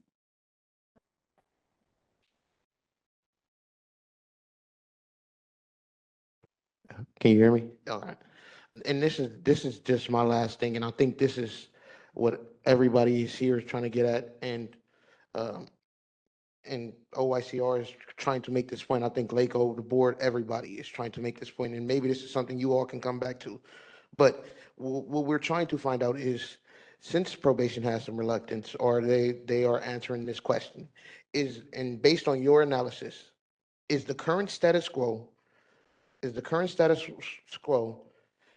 Can you hear me? All right. And this is just my last thing, and I think this is what everybody is here is trying to get at, and OICR is trying to make this point. I think LACOE, the board, everybody is trying to make this point, and maybe this is something you all can come back to. But what we're trying to find out is, since probation has some reluctance, or they are answering this question, and based on your analysis, is the current status quo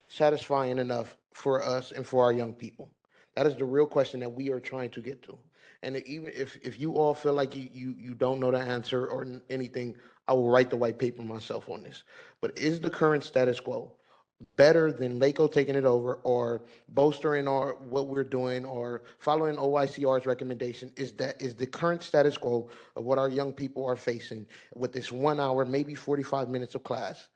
satisfying enough for us and for our young people? That is the real question that we are trying to get to. And even if you all feel like you don't know the answer or anything, I will write the white paper myself on this. But is the current status quo better than LACOE taking it over, or bolstering what we're doing, or following OICR's recommendation? Is the current status quo of what our young people are facing with this 1 hour, maybe 45 minutes of class,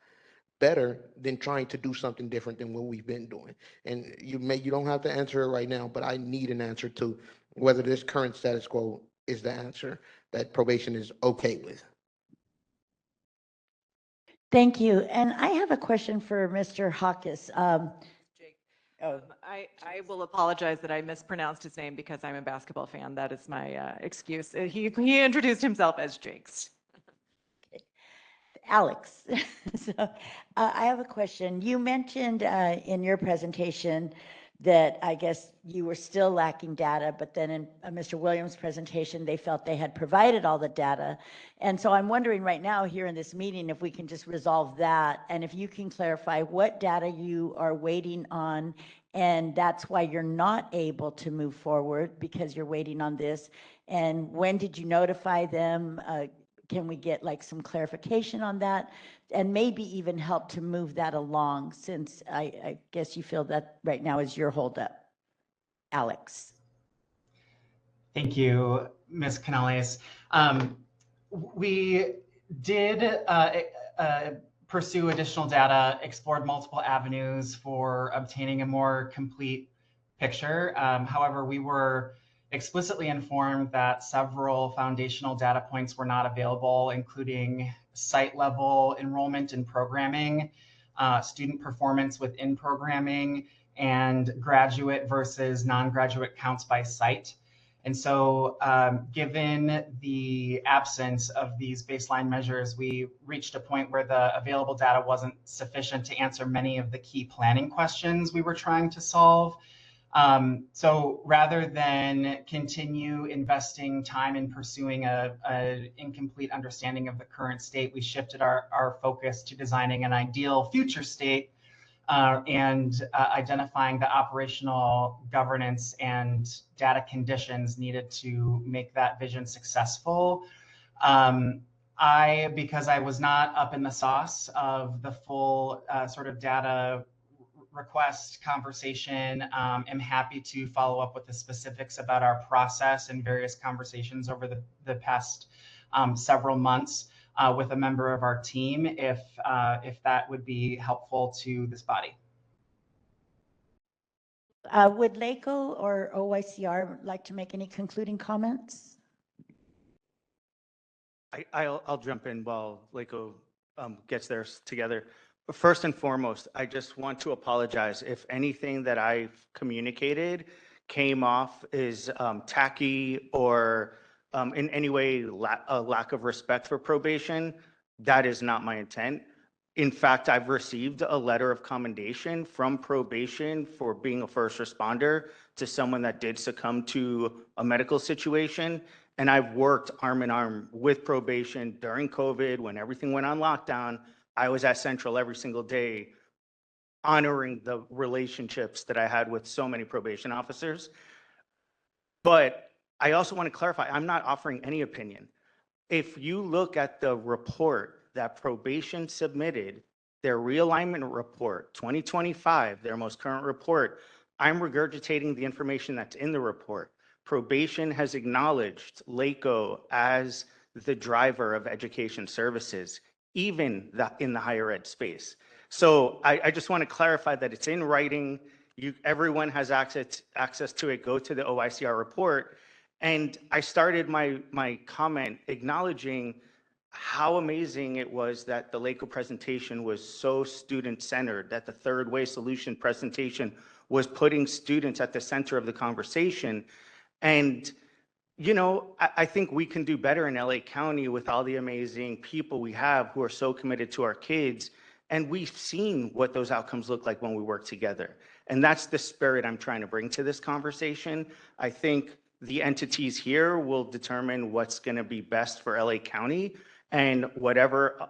better than trying to do something different than what we've been doing? And you don't have to answer it right now, but I need an answer to whether this current status quo is the answer that probation is okay with. Thank you. And I have a question for Mr. Hawkes. I will apologize that I mispronounced his name because I'm a basketball fan. That is my excuse. He introduced himself as Jakes. Alex. So I have a question. You mentioned in your presentation that I guess you were still lacking data, but then in Mr. Williams' presentation, they felt they had provided all the data. And so I'm wondering right now here in this meeting if we can just resolve that, and if you can clarify what data you are waiting on, and that's why you're not able to move forward because you're waiting on this. And when did you notify them? Can we get like some clarification on that, and maybe even help to move that along, since I guess you feel that right now is your holdup? Alex. Thank you, Ms. Canales. We did pursue additional data, explored multiple avenues for obtaining a more complete picture. However, we were explicitly informed that several foundational data points were not available, including site level enrollment in programming, student performance within programming, and graduate versus non-graduate counts by site. And so given the absence of these baseline measures, we reached a point where the available data wasn't sufficient to answer many of the key planning questions we were trying to solve. So rather than continue investing time in pursuing an incomplete understanding of the current state, we shifted our focus to designing an ideal future state and identifying the operational governance and data conditions needed to make that vision successful. Because I was not up in the sauce of the full sort of data request conversation, am happy to follow up with the specifics about our process and various conversations over the past several months with a member of our team, if that would be helpful to this body. Would LACOE or OYCR like to make any concluding comments? I'll jump in while LACOE gets theirs together. First and foremost, I just want to apologize if anything that I've communicated came off as tacky or in any way a lack of respect for probation. That is not my intent. In fact, I've received a letter of commendation from probation for being a first responder to someone that did succumb to a medical situation. And I've worked arm in arm with probation during COVID when everything went on lockdown. I was at Central every single day honoring the relationships that I had with so many probation officers. But I also want to clarify, I'm not offering any opinion. If you look at the report that probation submitted, their realignment report, 2025, their most current report, I'm regurgitating the information that's in the report. Probation has acknowledged LACOE as the driver of education services, even in the higher ed space. So I just want to clarify that it's in writing. Everyone has access to it. Go to the OICR report. And I started my comment acknowledging how amazing it was that the LACOE presentation was so student-centered, that the third way solution presentation was putting students at the center of the conversation. And, you know, I think we can do better in LA County with all the amazing people we have who are so committed to our kids. And we've seen what those outcomes look like when we work together. And that's the spirit I'm trying to bring to this conversation. I think the entities here will determine what's going to be best for LA County, and whatever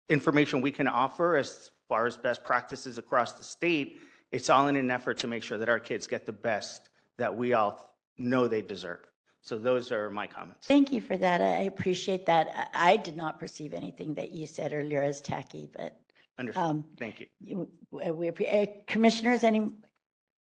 information we can offer as far as best practices across the state, it's all in an effort to make sure that our kids get the best that we all know they deserve. So those are my comments. Thank you for that. I appreciate that. I did not perceive anything that you said earlier as tacky, but Understood. Thank you. Commissioners,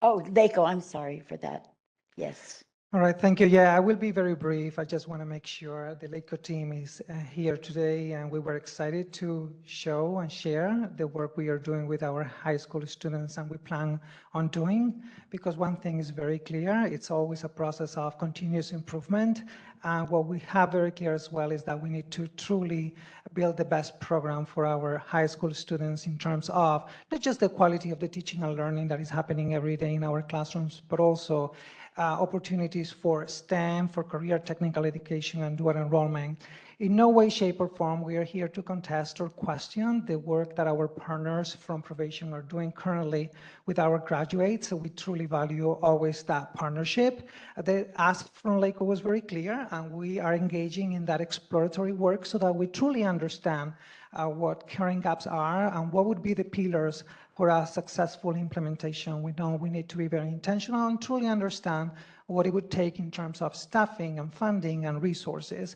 LACOE, I'm sorry for that. Yes. All right, thank you. Yeah, I will be very brief. I just want to make sure the LACOE team is here today, and we were excited to show and share the work we are doing with our high school students and we plan on doing, because one thing is very clear, it's always a process of continuous improvement. And what we have very clear as well is that we need to truly build the best program for our high school students in terms of not just the quality of the teaching and learning that is happening every day in our classrooms, but also opportunities for STEM, for career technical education and dual enrollment. In no way, shape, or form we are here to contest or question the work that our partners from Probation are doing currently with our graduates. So we truly value always that partnership. The ask from LACOE was very clear, and we are engaging in that exploratory work so that we truly understand what current gaps are and what would be the pillars for a successful implementation. We know we need to be very intentional and truly understand what it would take in terms of staffing and funding and resources.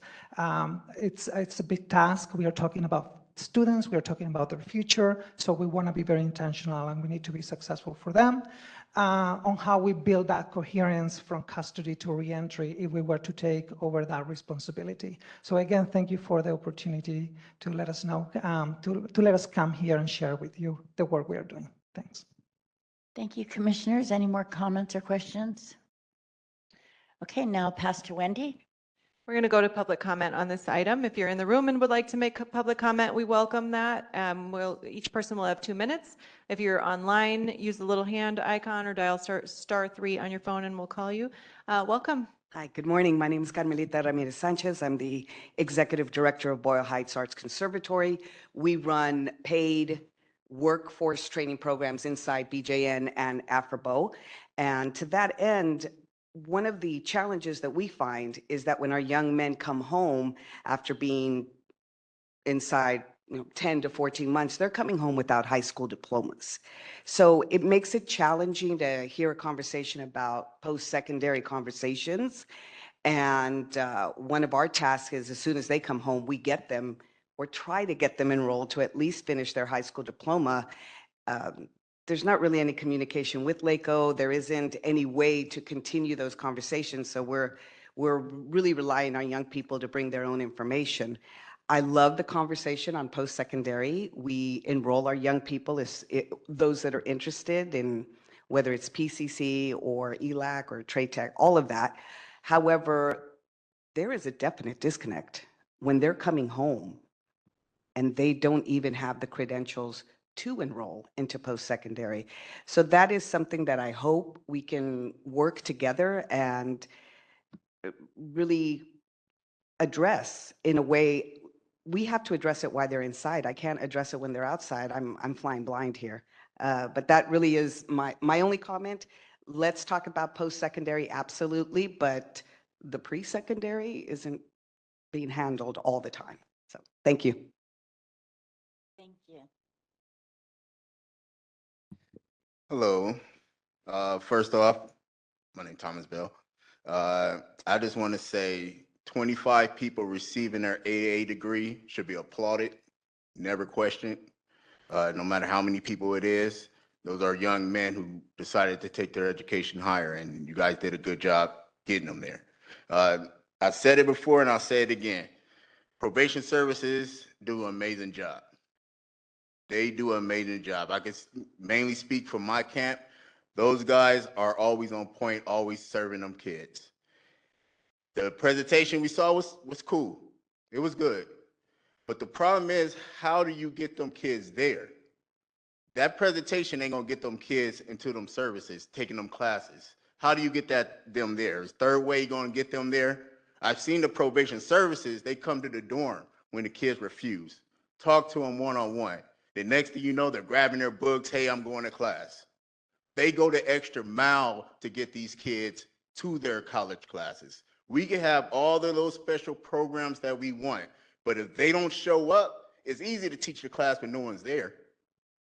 It's a big task. We are talking about students, we are talking about their future, so we want to be very intentional and we need to be successful for them on how we build that coherence from custody to reentry if we were to take over that responsibility. So again, thank you for the opportunity to let us know, to let us come here and share with you the work we are doing. Thanks. Thank you, commissioners. Any more comments or questions? Okay, now pass to Wendy. We're going to go to public comment on this item. If you're in the room and would like to make a public comment, we welcome that. Each person will have 2 minutes. If you're online, use the little hand icon or dial *3 on your phone and we'll call you. Welcome. Hi, good morning. My name is Carmelita Ramirez Sanchez. I'm the Executive Director of Boyle Heights Arts Conservatory. We run paid workforce training programs inside BJN and AfroBo. And to that end, one of the challenges that we find is that when our young men come home after being inside 10 to 14 months, they're coming home without high school diplomas. So it makes it challenging to hear a conversation about post-secondary conversations. And one of our tasks is as soon as they come home, we get them or try to get them enrolled to at least finish their high school diploma. There's not really any communication with LACOE. There isn't any way to continue those conversations. So we're really relying on young people to bring their own information. I love the conversation on post-secondary. We enroll our young people, those that are interested in whether it's PCC or ELAC or Trade Tech, all of that. However, there is a definite disconnect when they're coming home and they don't even have the credentials to enroll into post-secondary. So that is something that I hope we can work together and really address in a way. We have to address it while they're inside. I can't address it when they're outside. I'm flying blind here. But that really is my only comment. Let's talk about post-secondary, absolutely, but the pre-secondary isn't being handled all the time. So thank you. Thank you. Hello. First off, my name is Thomas Bell. I just want to say 25 people receiving their AA degree should be applauded, never questioned, no matter how many people it is. Those are young men who decided to take their education higher, and you guys did a good job getting them there. I've said it before, and I'll say it again. Probation services do an amazing job. They do an amazing job. I can mainly speak for my camp. Those guys are always on point, always serving them kids. The presentation we saw was cool. It was good. But the problem is, how do you get them kids there? That presentation ain't gonna get them kids into them services, taking them classes. How do you get them there? Is third way gonna get them there? I've seen the probation services, they come to the dorm when the kids refuse. Talk to them one-on-one. The next thing you know, they're grabbing their books, hey, I'm going to class. They go the extra mile to get these kids to their college classes. We can have all of those special programs that we want, but if they don't show up, it's easy to teach your class when no one's there.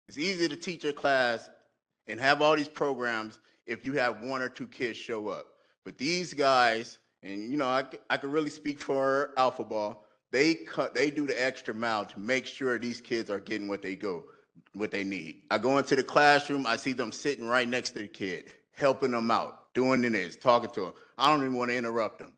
It's easy to teach your class and have all these programs if you have one or two kids show up. But these guys, and you know, I can really speak for Alpha Ball, they do the extra mile to make sure these kids are getting what they need. I go into the classroom, I see them sitting right next to the kid, helping them out, doing this, talking to them. I don't even want to interrupt them.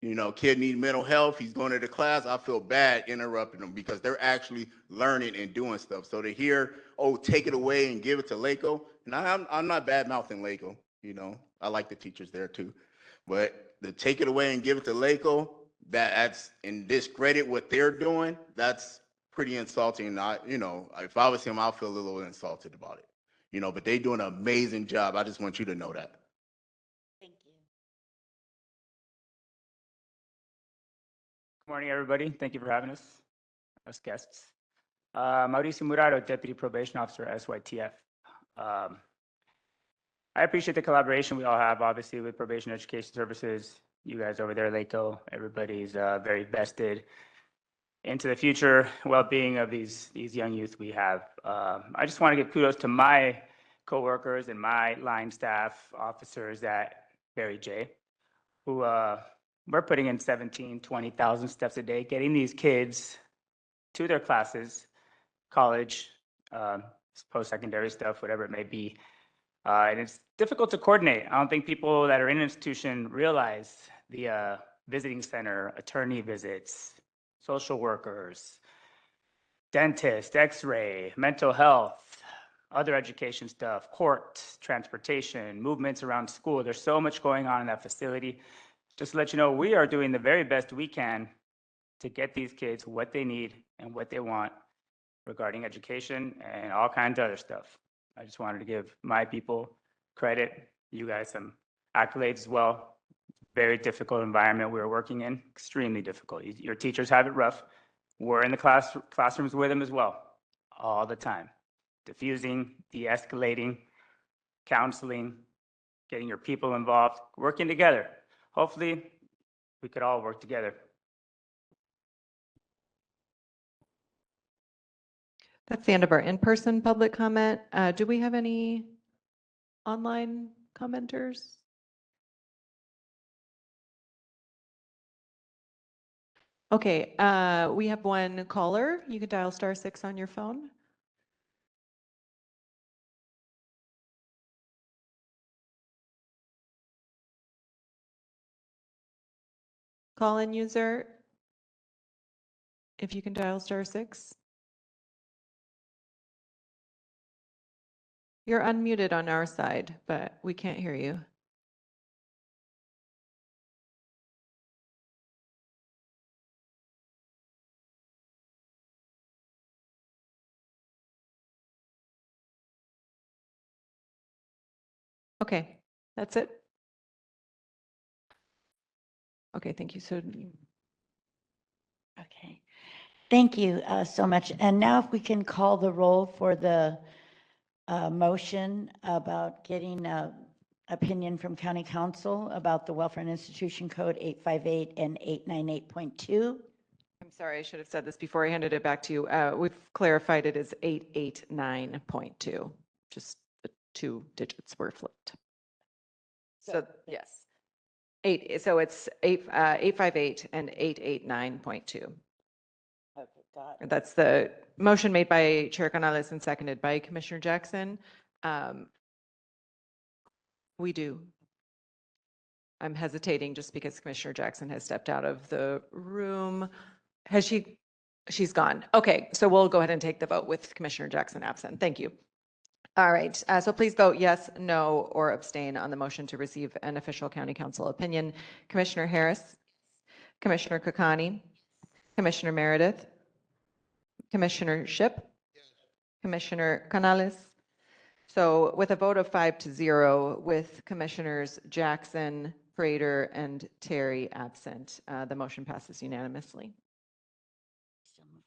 You know, kid needs mental health, he's going to the class, I feel bad interrupting them because they're actually learning and doing stuff. So to hear, oh, take it away and give it to LACOE, and I'm not bad mouthing LACOE, you know, I like the teachers there too. But to take it away and give it to LACOE, that's and discredit what they're doing, that's pretty insulting. You know, if I was him, I'll feel a little insulted about it. You know, but they're doing an amazing job. I just want you to know that. Thank you. Good morning, everybody. Thank you for having us as guests. Mauricio Murado, Deputy Probation Officer, SYTF. I appreciate the collaboration we all have, obviously, with Probation Education Services. You guys over there, LACOE, everybody's very vested into the future well-being of these young youth we have. I just want to give kudos to my coworkers and my line staff officers at Barry J, who we're putting in 17, 20,000 steps a day, getting these kids to their classes, college, post-secondary stuff, whatever it may be. And it's difficult to coordinate. I don't think people that are in an institution realize the visiting center, attorney visits, social workers, dentist, x-ray, mental health, other education stuff, court, transportation, movements around school. There's so much going on in that facility. Just to let you know, we are doing the very best we can to get these kids what they need and what they want regarding education and all kinds of other stuff. I just wanted to give my people credit, you guys some accolades as well. Very difficult environment we were working in, extremely difficult. Your teachers have it rough. We're in the classrooms with them as well, all the time. Diffusing, de-escalating, counseling, getting your people involved, working together. Hopefully, we could all work together. That's the end of our in-person public comment. Do we have any online commenters? Okay, we have one caller. You can dial *6 on your phone. Call-in user, if you can dial *6. You're unmuted on our side, but we can't hear you. Okay, that's it. Okay, thank you. So Okay. Thank you so much. And now if we can call the roll for the motion about getting a opinion from county council about the Welfare and Institution Code 858 and 898.2. I'm sorry, I should have said this before I handed it back to you. We've clarified it as 889.2. Just the 2 digits were flipped. So yes, so it's 858 and 889.2. Okay, got it. That's the motion made by Chair Canales and seconded by Commissioner Jackson. We do. I'm hesitating just because Commissioner Jackson has stepped out of the room. Has she? She's gone. Okay, so we'll go ahead and take the vote with Commissioner Jackson absent. Thank you. All right, so please vote yes, no, or abstain on the motion to receive an official county council opinion. Commissioner Harris, Commissioner Kokani, Commissioner Meredith, Commissioner Shipp, Commissioner Canales. So with a vote of 5-0, with Commissioners Jackson, Prater, and Terry absent, the motion passes unanimously. Still move